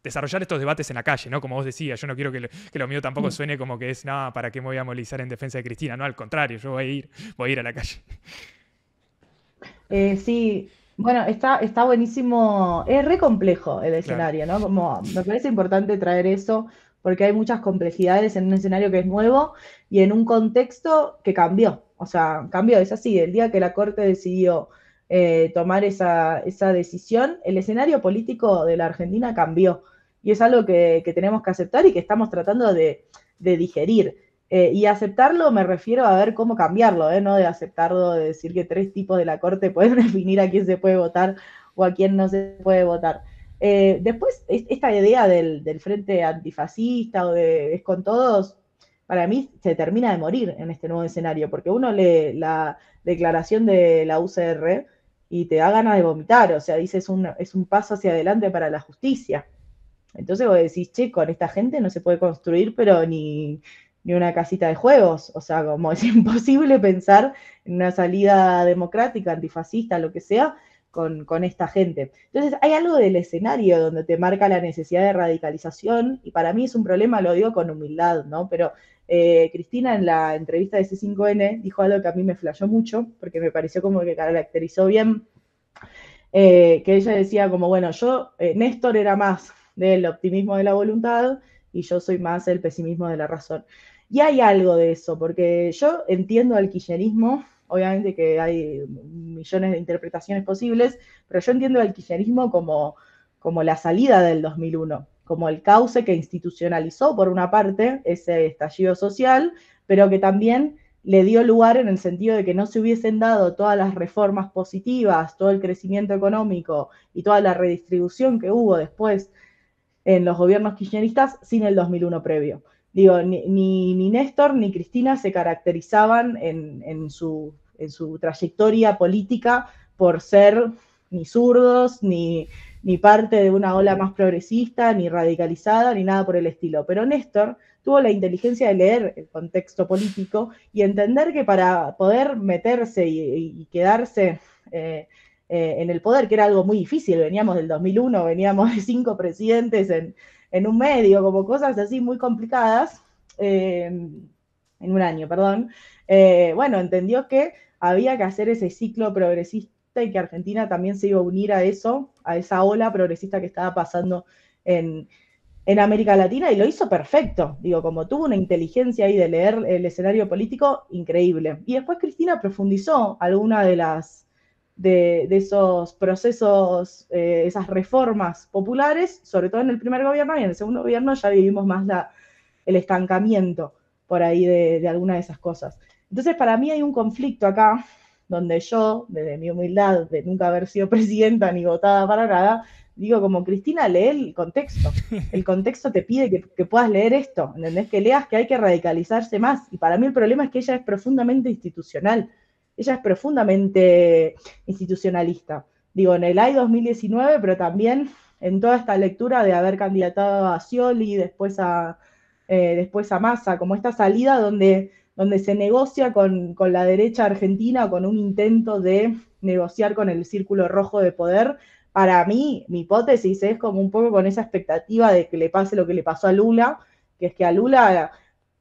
Speaker 2: desarrollar estos debates en la calle, ¿no? Como vos decías, yo no quiero que lo mío tampoco suene como que es, nada, ¿para qué me voy a movilizar en defensa de Cristina? No, al contrario, yo voy a ir a la calle.
Speaker 1: Sí, bueno, está buenísimo. Es re complejo el
Speaker 2: Claro.
Speaker 1: escenario, ¿no? Como me parece importante traer eso porque hay muchas complejidades en un escenario que es nuevo y en un contexto que cambió. O sea, cambió, es así. El día que la Corte decidió tomar esa decisión, el escenario político de la Argentina cambió. Y es algo que tenemos que aceptar y que estamos tratando de digerir. Y aceptarlo me refiero a ver cómo cambiarlo, no de aceptarlo, de decir que tres tipos de la Corte pueden definir a quién se puede votar o a quién no se puede votar. Después, esta idea del frente antifascista o de es con todos, para mí se termina de morir en este nuevo escenario, porque uno lee la declaración de la UCR y te da ganas de vomitar, o sea, dice es un paso hacia adelante para la justicia. Entonces vos decís, che, con esta gente no se puede construir, pero ni una casita de juegos. O sea, como es imposible pensar en una salida democrática, antifascista, lo que sea, con esta gente. Entonces, hay algo del escenario donde te marca la necesidad de radicalización, y para mí es un problema, lo digo con humildad, ¿no? Pero Cristina en la entrevista de C5N dijo algo que a mí me flashó mucho, porque me pareció como que caracterizó bien, que ella decía como, bueno, Néstor era más del optimismo de la voluntad y yo soy más el pesimismo de la razón. Y hay algo de eso, porque yo entiendo al kirchnerismo, obviamente que hay millones de interpretaciones posibles, pero yo entiendo al kirchnerismo como la salida del 2001, como el cauce que institucionalizó, por una parte, ese estallido social, pero que también le dio lugar en el sentido de que no se hubiesen dado todas las reformas positivas, todo el crecimiento económico y toda la redistribución que hubo después en los gobiernos kirchneristas sin el 2001 previo. Digo, ni Néstor ni Cristina se caracterizaban en su trayectoria política por ser ni zurdos, ni parte de una ola más progresista, ni radicalizada, ni nada por el estilo. Pero Néstor tuvo la inteligencia de leer el contexto político y entender que para poder meterse y quedarse en el poder, que era algo muy difícil, veníamos del 2001, veníamos de 5 presidentes en un medio, como cosas así muy complicadas, en un año, perdón, bueno, entendió que había que hacer ese ciclo progresista y que Argentina también se iba a unir a eso, a esa ola progresista que estaba pasando en América Latina, y lo hizo perfecto, digo, como tuvo una inteligencia ahí de leer el escenario político increíble. Y después Cristina profundizó alguna de esos procesos, esas reformas populares, sobre todo en el primer gobierno, y en el segundo gobierno ya vivimos más el estancamiento por ahí de alguna de esas cosas. Entonces, para mí hay un conflicto acá, donde yo, desde mi humildad de nunca haber sido presidenta ni votada para nada, digo, como Cristina, lee el contexto. El contexto te pide que puedas leer esto, ¿entendés? Que leas que hay que radicalizarse más. Y para mí el problema es que ella es profundamente institucional. Ella es profundamente institucionalista. Digo, en el AI 2019, pero también en toda esta lectura de haber candidatado a Scioli, después a Massa, como esta salida donde se negocia con la derecha argentina, con un intento de negociar con el círculo rojo de poder. Para mí, mi hipótesis es como un poco con esa expectativa de que le pase lo que le pasó a Lula, que es que a Lula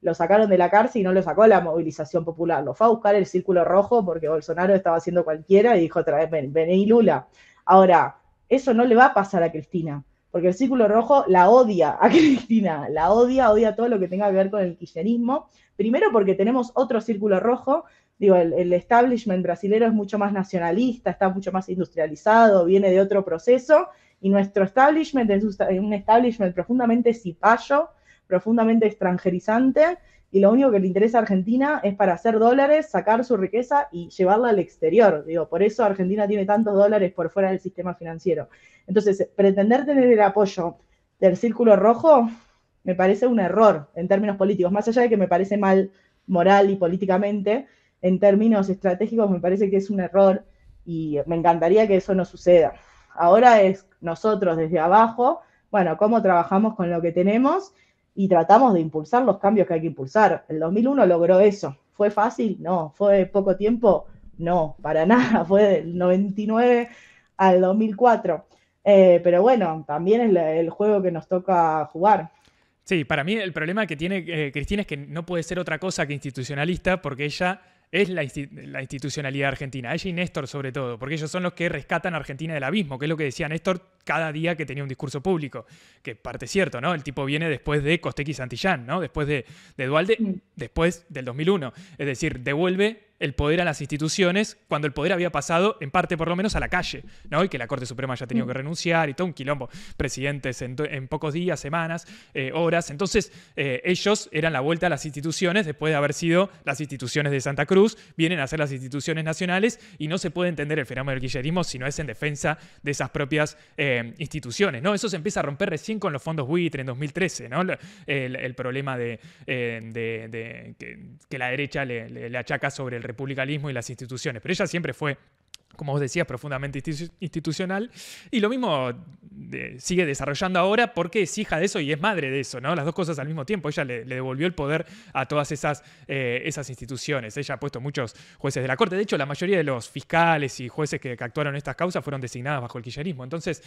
Speaker 1: lo sacaron de la cárcel y no lo sacó la movilización popular, lo fue a buscar el círculo rojo porque Bolsonaro estaba haciendo cualquiera y dijo otra vez, vení Lula. Ahora, eso no le va a pasar a Cristina, porque el círculo rojo la odia a Cristina, la odia todo lo que tenga que ver con el kirchnerismo. Primero porque tenemos otro círculo rojo, digo, el establishment brasilero es mucho más nacionalista, está mucho más industrializado, viene de otro proceso, y nuestro establishment es un establishment profundamente cipayo, profundamente extranjerizante, y lo único que le interesa a Argentina es para hacer dólares, sacar su riqueza y llevarla al exterior. Digo, por eso Argentina tiene tantos dólares por fuera del sistema financiero. Entonces, pretender tener el apoyo del círculo rojo me parece un error en términos políticos, más allá de que me parece mal moral y políticamente, en términos estratégicos me parece que es un error y me encantaría que eso no suceda. Ahora es nosotros desde abajo, bueno, cómo trabajamos con lo que tenemos y tratamos de impulsar los cambios que hay que impulsar. El 2001 logró eso. ¿Fue fácil? No. ¿Fue poco tiempo? No, para nada. Fue del 99 al 2004. Pero bueno, también es el juego que nos toca jugar.
Speaker 2: Sí, para mí el problema que tiene Cristina es que no puede ser otra cosa que institucionalista porque ella es la institucionalidad argentina, ella y Néstor sobre todo, porque ellos son los que rescatan a Argentina del abismo, que es lo que decía Néstor cada día que tenía un discurso público, que parte cierto, ¿no? El tipo viene después de Costec y Santillán, ¿no? Después de Duhalde, después del 2001, es decir, devuelve el poder a las instituciones cuando el poder había pasado, en parte por lo menos, a la calle, ¿no? Y que la Corte Suprema haya tenido que renunciar y todo un quilombo. Presidentes en pocos días, semanas, horas. Entonces, ellos eran la vuelta a las instituciones después de haber sido las instituciones de Santa Cruz, vienen a ser las instituciones nacionales y no se puede entender el fenómeno del kirchnerismo si no es en defensa de esas propias instituciones, ¿no? Eso se empieza a romper recién con los fondos buitre en 2013, ¿no? El problema de que la derecha le achaca sobre el republicanismo y las instituciones, pero ella siempre fue como vos decías, profundamente institucional, y lo mismo sigue desarrollando ahora porque es hija de eso y es madre de eso, ¿no? Las dos cosas al mismo tiempo. Ella le devolvió el poder a todas esas instituciones. Ella ha puesto muchos jueces de la Corte. De hecho, la mayoría de los fiscales y jueces que actuaron en estas causas fueron designadas bajo el kirchnerismo. Entonces,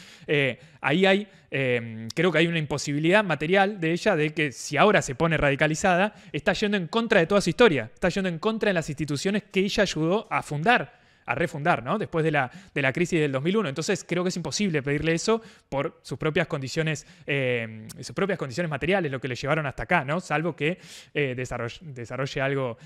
Speaker 2: ahí creo que hay una imposibilidad material de ella de que si ahora se pone radicalizada, está yendo en contra de toda su historia, está yendo en contra de las instituciones que ella ayudó a fundar, a refundar, ¿no? Después de la crisis del 2001. Entonces creo que es imposible pedirle eso por sus propias condiciones materiales, lo que le llevaron hasta acá, ¿no? Salvo que desarrolle algo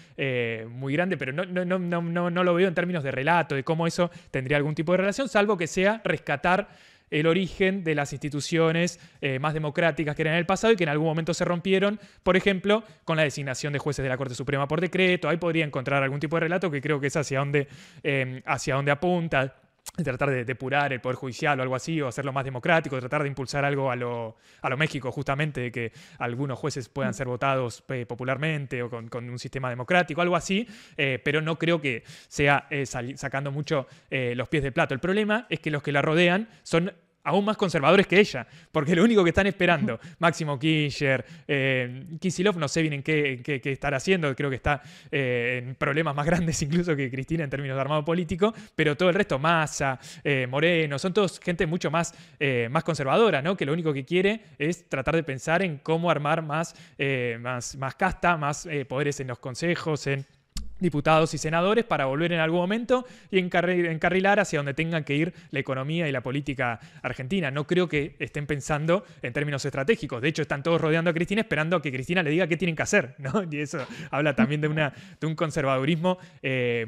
Speaker 2: muy grande, pero no lo veo en términos de relato, de cómo eso tendría algún tipo de relación, salvo que sea rescatar el origen de las instituciones más democráticas que eran en el pasado y que en algún momento se rompieron, por ejemplo, con la designación de jueces de la Corte Suprema por decreto. Ahí podría encontrar algún tipo de relato que creo que es hacia donde apunta, tratar de depurar el Poder Judicial o algo así, o hacerlo más democrático, tratar de impulsar algo a lo México, justamente, de que algunos jueces puedan ser votados popularmente o con un sistema democrático, algo así, pero no creo que sea sacando mucho los pies del plato. El problema es que los que la rodean son aún más conservadores que ella, porque lo único que están esperando, Máximo Kirchner, Kicillof, no sé bien en qué estar haciendo, creo que está en problemas más grandes incluso que Cristina en términos de armado político, pero todo el resto, Massa, Moreno, son todos gente mucho más conservadora, ¿no? Que lo único que quiere es tratar de pensar en cómo armar más casta, más poderes en los consejos, en diputados y senadores para volver en algún momento y encarrilar hacia donde tengan que ir la economía y la política argentina. No creo que estén pensando en términos estratégicos. De hecho, están todos rodeando a Cristina esperando a que Cristina le diga qué tienen que hacer, ¿no? Y eso habla también de un conservadurismo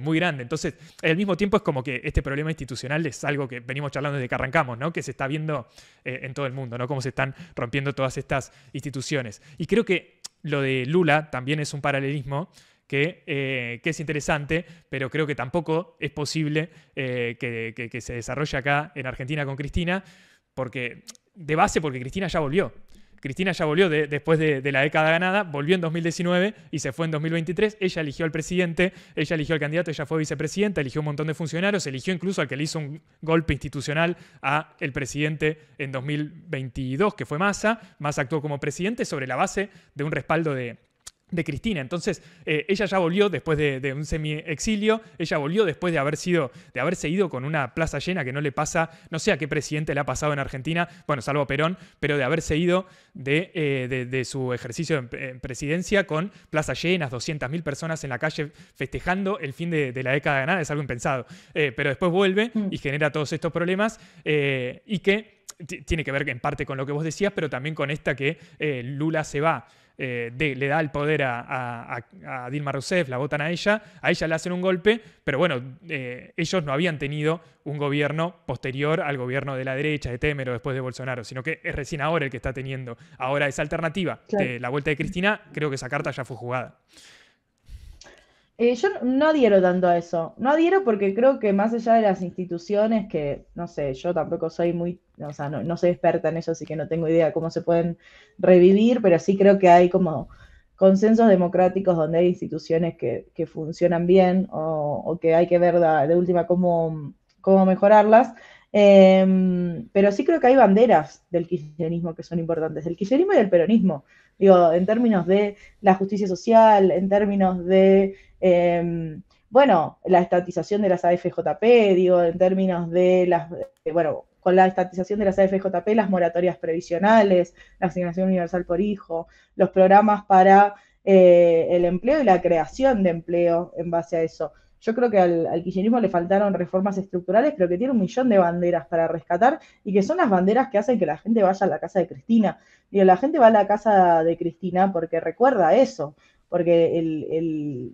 Speaker 2: muy grande. Entonces, al mismo tiempo es como que este problema institucional es algo que venimos charlando desde que arrancamos, ¿no? Que se está viendo en todo el mundo, ¿no? Cómo se están rompiendo todas estas instituciones. Y creo que lo de Lula también es un paralelismo que es interesante, pero creo que tampoco es posible que se desarrolle acá en Argentina con Cristina, porque Cristina ya volvió. Cristina ya volvió después de la década ganada, volvió en 2019 y se fue en 2023. Ella eligió al presidente, ella eligió al candidato, ella fue vicepresidenta, eligió un montón de funcionarios, eligió incluso al que le hizo un golpe institucional al presidente en 2022, que fue Massa. Massa actuó como presidente sobre la base de un respaldo de Cristina. Entonces, ella ya volvió después de un semi-exilio, ella volvió después de haberse ido con una plaza llena que no le pasa, no sé a qué presidente le ha pasado en Argentina, bueno, salvo a Perón, pero de haberse ido de su ejercicio en presidencia con plazas llenas, 200.000 personas en la calle festejando el fin de la década ganada, es algo impensado. Pero después vuelve y genera todos estos problemas y que tiene que ver en parte con lo que vos decías, pero también con esta que Lula se va. Le da el poder a Dilma Rousseff, la votan a ella le hacen un golpe, pero bueno, ellos no habían tenido un gobierno posterior al gobierno de la derecha, de Temer o después de Bolsonaro, sino que es recién ahora el que está teniendo ahora esa alternativa. Claro. La vuelta de Cristina, creo que esa carta ya fue jugada.
Speaker 1: Yo no adhiero tanto a eso. No adhiero porque creo que más allá de las instituciones, que no sé, yo tampoco soy o sea, no soy experta en eso, así que no tengo idea de cómo se pueden revivir, pero sí creo que hay como consensos democráticos donde hay instituciones que funcionan bien o que hay que ver de última cómo mejorarlas. Pero sí creo que hay banderas del kirchnerismo que son importantes, del kirchnerismo y del peronismo. Digo, en términos de la justicia social, en términos de, bueno, la estatización de las AFJP, digo, en términos de con la estatización de las AFJP, las moratorias previsionales, la asignación universal por hijo, los programas para el empleo y la creación de empleo en base a eso. Yo creo que al kirchnerismo le faltaron reformas estructurales, pero que tiene 1 millón de banderas para rescatar y que son las banderas que hacen que la gente vaya a la casa de Cristina. Digo, la gente va a la casa de Cristina porque recuerda eso, porque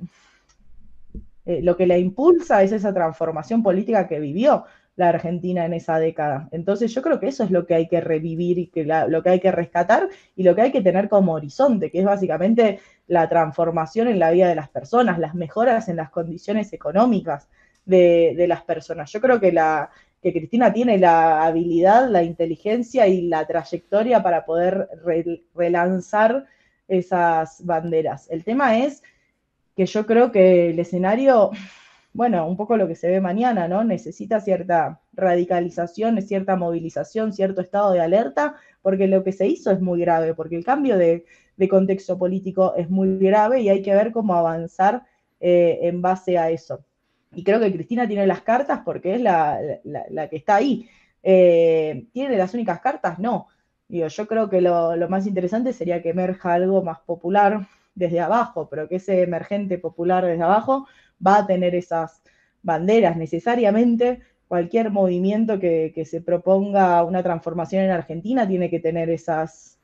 Speaker 1: lo que le impulsa es esa transformación política que vivió la Argentina en esa década. Entonces yo creo que eso es lo que hay que revivir y lo que hay que rescatar y lo que hay que tener como horizonte, que es básicamente la transformación en la vida de las personas, las mejoras en las condiciones económicas de las personas. Yo creo que Cristina tiene la habilidad, la inteligencia y la trayectoria para poder relanzar esas banderas. El tema es que yo creo que el escenario bueno, un poco lo que se ve mañana, ¿no? Necesita cierta radicalización, cierta movilización, cierto estado de alerta, porque lo que se hizo es muy grave, porque el cambio de contexto político es muy grave y hay que ver cómo avanzar en base a eso. Y creo que Cristina tiene las cartas porque es la que está ahí. ¿Tiene las únicas cartas? No. Digo, yo creo que lo más interesante sería que emerja algo más popular desde abajo, pero que ese emergente popular desde abajo va a tener esas banderas necesariamente. Cualquier movimiento que se proponga una transformación en Argentina tiene que tener esas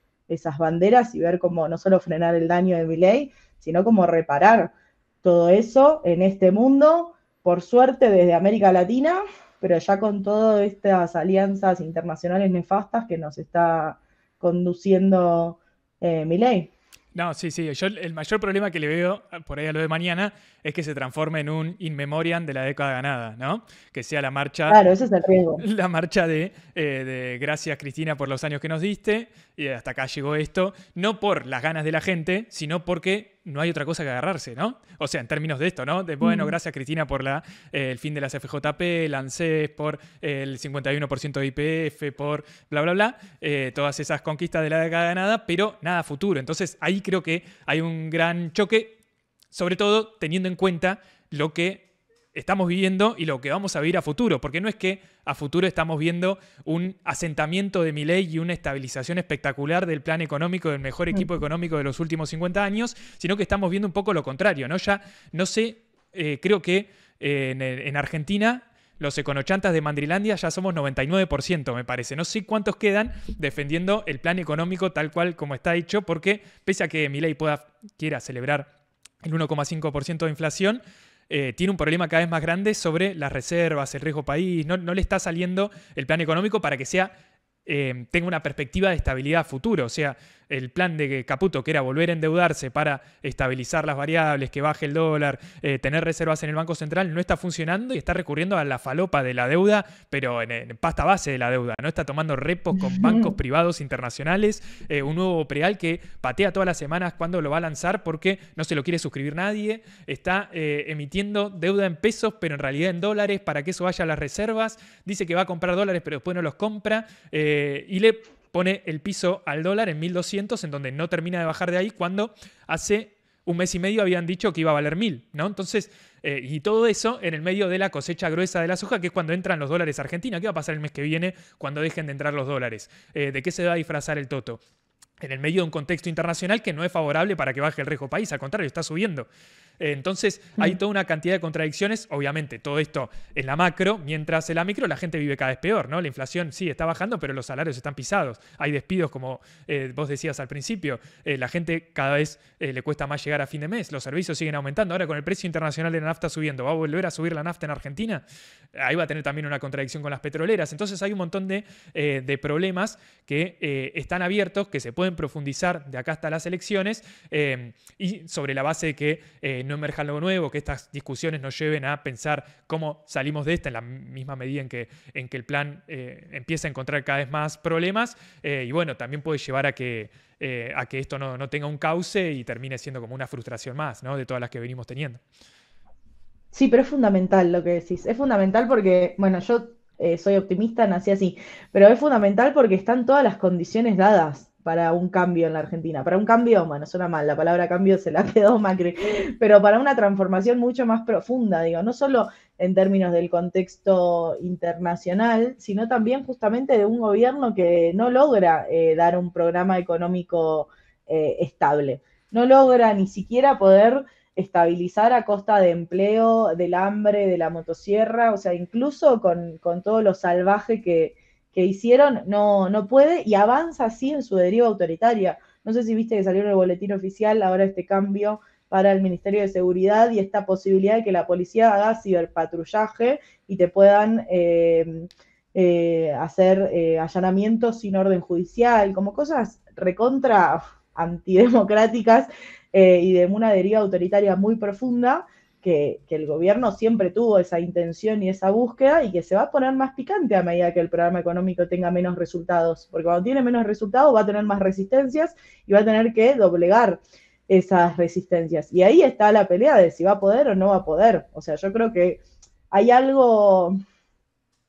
Speaker 1: banderas y ver cómo no solo frenar el daño de Milei, sino cómo reparar todo eso en este mundo, por suerte desde América Latina, pero ya con todas estas alianzas internacionales nefastas que nos está conduciendo Milei.
Speaker 2: No, sí, sí. Yo el mayor problema que le veo por ahí a lo de mañana es que se transforme en un in memoriam de la década ganada, ¿no? Que sea la marcha
Speaker 1: Claro, ese es el riesgo.
Speaker 2: la marcha de gracias Cristina por los años que nos diste y hasta acá llegó esto, no por las ganas de la gente, sino porque no hay otra cosa que agarrarse, ¿no? O sea, en términos de esto, ¿no? De, bueno, gracias Cristina por el fin de las FJP, el ANSES, por el 51% de IPF, por bla, bla, bla, todas esas conquistas de la década ganada, pero nada futuro. Entonces ahí creo que hay un gran choque, sobre todo teniendo en cuenta lo que estamos viviendo y lo que vamos a vivir a futuro, porque no es que a futuro estamos viendo un asentamiento de Milei y una estabilización espectacular del plan económico, del mejor equipo económico de los últimos 50 años, sino que estamos viendo un poco lo contrario, ¿no? Ya, no sé, creo que en Argentina los econochantas de Mandrilandia ya somos 99%, me parece. No sé cuántos quedan defendiendo el plan económico tal cual como está hecho, porque pese a que Milei quiera celebrar el 1,5% de inflación, tiene un problema cada vez más grande sobre las reservas, el riesgo país. No le está saliendo el plan económico para que tenga una perspectiva de estabilidad futuro. O sea, el plan de Caputo, que era volver a endeudarse para estabilizar las variables, que baje el dólar, tener reservas en el Banco Central, no está funcionando y está recurriendo a la falopa de la deuda, pero en pasta base de la deuda. No está tomando repos con bancos privados internacionales, un nuevo preal que patea todas las semanas cuando lo va a lanzar porque no se lo quiere suscribir nadie. Está emitiendo deuda en pesos, pero en realidad en dólares, para que eso vaya a las reservas. Dice que va a comprar dólares, pero después no los compra. Y le pone el piso al dólar en 1.200, en donde no termina de bajar de ahí, cuando hace un mes y medio habían dicho que iba a valer 1.000, ¿no? Entonces, y todo eso en el medio de la cosecha gruesa de la soja, que es cuando entran los dólares a Argentina. ¿Qué va a pasar el mes que viene cuando dejen de entrar los dólares? ¿De qué se va a disfrazar el toto? En el medio de un contexto internacional que no es favorable para que baje el riesgo país, al contrario, está subiendo. Entonces hay toda una cantidad de contradicciones, obviamente todo esto en la macro, mientras en la micro la gente vive cada vez peor, ¿no? La inflación sí está bajando, pero los salarios están pisados, hay despidos como vos decías al principio, la gente cada vez le cuesta más llegar a fin de mes, los servicios siguen aumentando, ahora con el precio internacional de la nafta subiendo, ¿va a volver a subir la nafta en Argentina? Ahí va a tener también una contradicción con las petroleras, entonces hay un montón de problemas que están abiertos, que se pueden profundizar de acá hasta las elecciones, y sobre la base de que no emerja algo nuevo, que estas discusiones nos lleven a pensar cómo salimos de esta en la misma medida en que el plan empieza a encontrar cada vez más problemas, y bueno, también puede llevar a que esto no tenga un cauce y termine siendo como una frustración más, ¿no? De todas las que venimos teniendo.
Speaker 1: Sí, pero es fundamental lo que decís. Es fundamental porque, bueno, yo soy optimista, nací así, pero es fundamental porque están todas las condiciones dadas para un cambio en la Argentina. Para un cambio, bueno, suena mal, la palabra cambio se la quedó Macri, pero para una transformación mucho más profunda, digo, no solo en términos del contexto internacional, sino también justamente de un gobierno que no logra dar un programa económico estable. No logra ni siquiera poder estabilizar a costa de empleo, del hambre, de la motosierra, o sea, incluso con todo lo salvaje que hicieron, no puede y avanza así en su deriva autoritaria. No sé si viste que salió en el boletín oficial ahora este cambio para el Ministerio de Seguridad y esta posibilidad de que la policía haga ciberpatrullaje y te puedan hacer allanamientos sin orden judicial, como cosas recontra antidemocráticas y de una deriva autoritaria muy profunda, que el gobierno siempre tuvo esa intención y esa búsqueda y que se va a poner más picante a medida que el programa económico tenga menos resultados, porque cuando tiene menos resultados va a tener más resistencias y va a tener que doblegar. esas resistencias. Y ahí está la pelea de si va a poder o no va a poder. O sea, yo creo que hay algo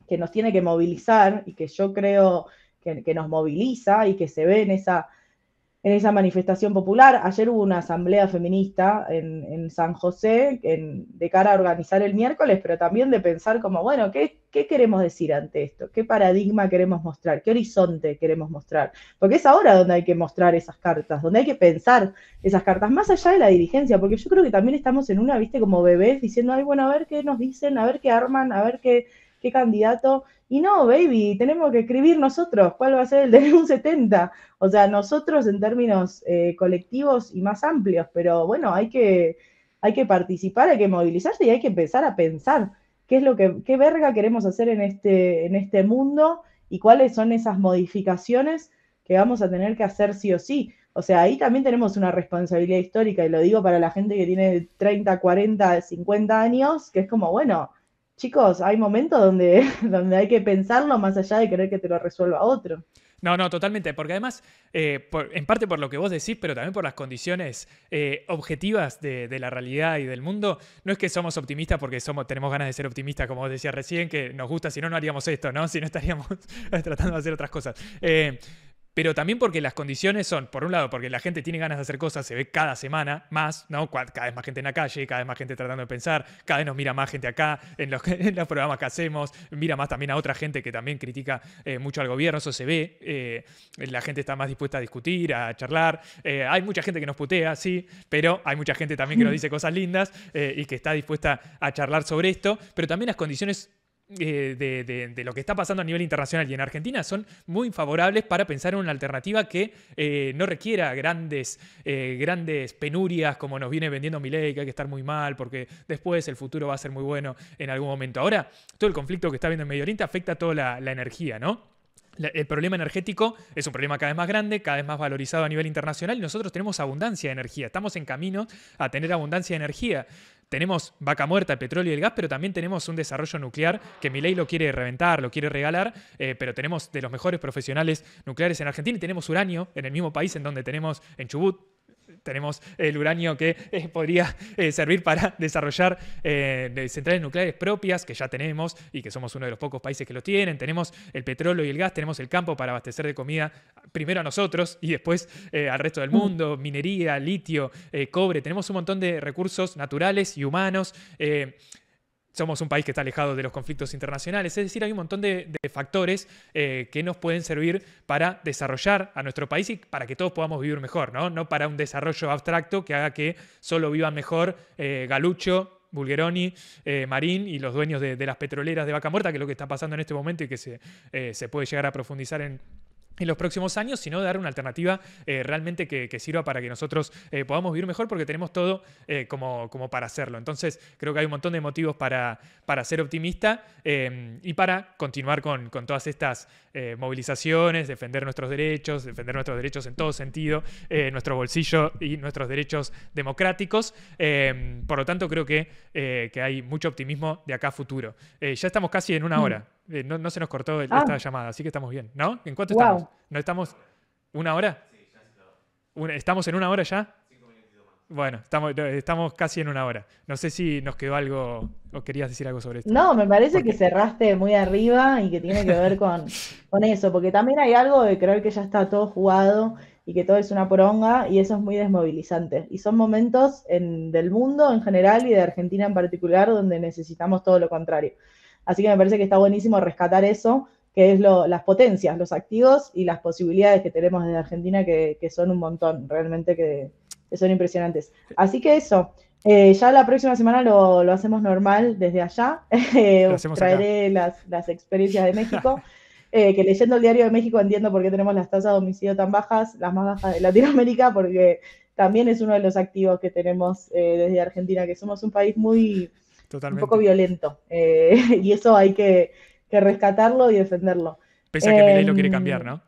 Speaker 1: que nos tiene que movilizar y que yo creo que nos moviliza y que se ve en esa manifestación popular. Ayer hubo una asamblea feminista en San José de cara a organizar el miércoles, pero también de pensar como, bueno, ¿qué queremos decir ante esto? ¿Qué paradigma queremos mostrar? ¿Qué horizonte queremos mostrar? Porque es ahora donde hay que mostrar esas cartas, donde hay que pensar esas cartas, más allá de la dirigencia, porque yo creo que también estamos en una, viste, como bebés, diciendo, ay, bueno, a ver qué nos dicen, a ver qué arman, a ver qué candidato. Y no, baby, tenemos que escribir nosotros cuál va a ser el de un 70. O sea, nosotros en términos colectivos y más amplios, pero bueno, hay que participar, hay que movilizarse y hay que empezar a pensar qué verga queremos hacer en este mundo y cuáles son esas modificaciones que vamos a tener que hacer sí o sí. O sea, ahí también tenemos una responsabilidad histórica, y lo digo para la gente que tiene 30, 40, 50 años, que es como, bueno, chicos, hay momentos donde, donde hay que pensarlo más allá de querer que te lo resuelva otro.
Speaker 2: No, no, totalmente, porque además, en parte por lo que vos decís, pero también por las condiciones objetivas de la realidad y del mundo, no es que somos optimistas porque tenemos ganas de ser optimistas, como vos decías recién, que nos gusta, si no, no haríamos esto, ¿no? Si no estaríamos tratando de hacer otras cosas. Pero también porque las condiciones son, por un lado, porque la gente tiene ganas de hacer cosas, se ve cada semana más, ¿no? Cada vez más gente en la calle, cada vez más gente tratando de pensar, cada vez nos mira más gente acá en los programas que hacemos, mira más también a otra gente que también critica mucho al gobierno, eso se ve, la gente está más dispuesta a discutir, a charlar, hay mucha gente que nos putea, sí, pero hay mucha gente también que nos dice cosas lindas y que está dispuesta a charlar sobre esto, pero también las condiciones de lo que está pasando a nivel internacional y en Argentina son muy favorables para pensar en una alternativa que no requiera grandes penurias como nos viene vendiendo Milei, que hay que estar muy mal porque después el futuro va a ser muy bueno en algún momento. Ahora, todo el conflicto que está habiendo en Medio Oriente afecta a toda la energía, ¿no? El problema energético es un problema cada vez más grande, cada vez más valorizado a nivel internacional y nosotros tenemos abundancia de energía. Estamos en camino a tener abundancia de energía. Tenemos vaca muerta, el petróleo y el gas, pero también tenemos un desarrollo nuclear que Milei lo quiere reventar, lo quiere regalar, pero tenemos de los mejores profesionales nucleares en Argentina y tenemos uranio en el mismo país en donde tenemos en Chubut. Tenemos el uranio que podría servir para desarrollar centrales nucleares propias, que ya tenemos y que somos uno de los pocos países que lo tienen. Tenemos el petróleo y el gas, tenemos el campo para abastecer de comida primero a nosotros y después al resto del mundo, minería, litio, cobre. Tenemos un montón de recursos naturales y humanos. Somos un país que está alejado de los conflictos internacionales, es decir, hay un montón de factores que nos pueden servir para desarrollar a nuestro país y para que todos podamos vivir mejor, ¿no? No para un desarrollo abstracto que haga que solo vivan mejor Galucho, Bulgeroni, Marín y los dueños de las petroleras de Vaca Muerta, que es lo que está pasando en este momento y que se puede llegar a profundizar en los próximos años, sino dar una alternativa realmente que sirva para que nosotros podamos vivir mejor porque tenemos todo como para hacerlo. Entonces creo que hay un montón de motivos para ser optimista y para continuar con todas estas movilizaciones, defender nuestros derechos en todo sentido, nuestro bolsillo y nuestros derechos democráticos. Por lo tanto, creo que hay mucho optimismo de acá a futuro. Ya estamos casi en una hora. No se nos cortó esta llamada, así que estamos bien, ¿no? ¿En cuánto estamos? ¿No estamos una hora? ¿Estamos en una hora ya? 5 minutitos más. Bueno, estamos casi en una hora. No sé si nos quedó algo o querías decir algo sobre esto.
Speaker 1: No, me parece que cerraste muy arriba y que tiene que ver con eso, porque también hay algo de creer que ya está todo jugado y que todo es una poronga, y eso es muy desmovilizante. Y son momentos del mundo en general y de Argentina en particular donde necesitamos todo lo contrario. Así que me parece que está buenísimo rescatar eso, que es las potencias, los activos y las posibilidades que tenemos desde Argentina, que son un montón, realmente que son impresionantes. Así que eso, ya la próxima semana lo hacemos normal desde allá. Traeré las experiencias de México, que leyendo el Diario de México entiendo por qué tenemos las tasas de homicidio tan bajas, las más bajas de Latinoamérica, porque también es uno de los activos que tenemos desde Argentina, que somos un país un poco violento, y eso hay que rescatarlo y defenderlo.
Speaker 2: Pese a que Milei lo quiere cambiar, ¿no?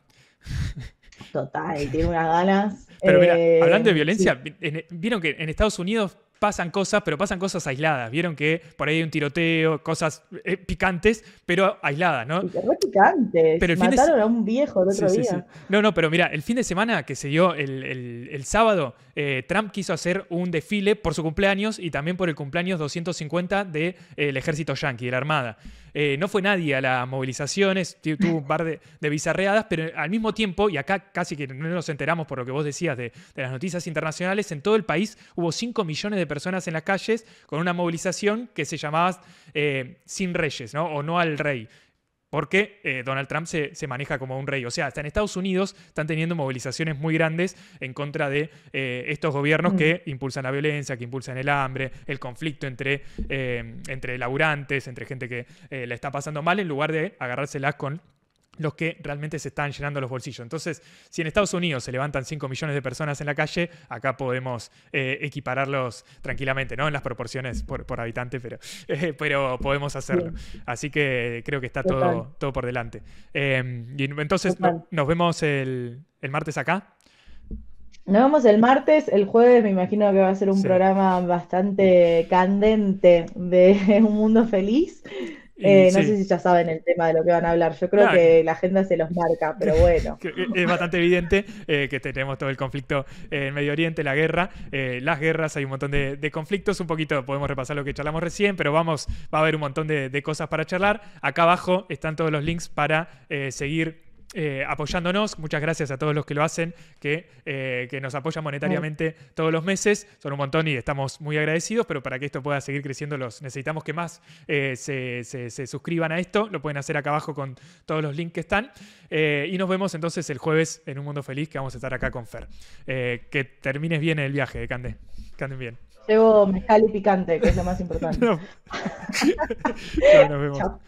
Speaker 1: Total, tiene unas ganas.
Speaker 2: Pero mira, hablando de violencia, sí. Vieron que en Estados Unidos pasan cosas, pero pasan cosas aisladas. Vieron que por ahí hay un tiroteo, cosas picantes, pero aisladas, ¿no?
Speaker 1: Y que re picantes.
Speaker 2: Pero
Speaker 1: Mataron a un viejo el
Speaker 2: Sí,
Speaker 1: otro
Speaker 2: sí,
Speaker 1: día.
Speaker 2: sí. No, pero mira, el fin de semana que se dio el sábado, Trump quiso hacer un desfile por su cumpleaños y también por el cumpleaños 250 del ejército yanqui, de la Armada. No fue nadie a las movilizaciones, tuvo un par de bizarreadas, pero al mismo tiempo, y acá casi que no nos enteramos por lo que vos decías de las noticias internacionales, en todo el país hubo 5 millones de personas en las calles con una movilización que se llamaba Sin Reyes, ¿no? O No al Rey. Porque Donald Trump se maneja como un rey. O sea, hasta en Estados Unidos están teniendo movilizaciones muy grandes en contra de estos gobiernos que impulsan la violencia, que impulsan el hambre, el conflicto entre laburantes, entre gente que la está pasando mal, en lugar de agarrárselas con los que realmente se están llenando los bolsillos. Entonces, si en Estados Unidos se levantan 5 millones de personas en la calle, acá podemos equipararlos tranquilamente, ¿no? En las proporciones por habitante, pero podemos hacerlo.
Speaker 1: Bien.
Speaker 2: Así que creo que está
Speaker 1: Total.
Speaker 2: todo por delante. Y entonces
Speaker 1: Total.
Speaker 2: nos vemos el martes acá.
Speaker 1: Nos vemos el martes, el jueves me imagino que va a ser un
Speaker 2: Sí.
Speaker 1: programa bastante candente de Un Mundo Feliz.
Speaker 2: Y
Speaker 1: No sé
Speaker 2: sí.
Speaker 1: si ya saben el tema de lo que van a hablar. Yo creo
Speaker 2: No,
Speaker 1: que la agenda se los marca, pero bueno.
Speaker 2: es bastante evidente que tenemos todo el conflicto en Medio Oriente, la guerra, las guerras, hay un montón de conflictos, un poquito podemos repasar lo que charlamos recién, pero va a haber un montón de cosas para charlar. Acá abajo están todos los links para seguir apoyándonos. Muchas gracias a todos los que lo hacen, que nos apoyan monetariamente todos los meses. Son un montón y estamos muy agradecidos, pero para que esto pueda seguir creciendo necesitamos que más se suscriban a esto. Lo pueden hacer acá abajo con todos los links que están. Y nos vemos entonces el jueves en Un Mundo Feliz, que vamos a estar acá con Fer. Que termines bien el viaje, Cande. Que anden bien.
Speaker 1: Llevo mezcal y picante, que es lo más importante.
Speaker 2: Chao, nos vemos.
Speaker 1: Chao.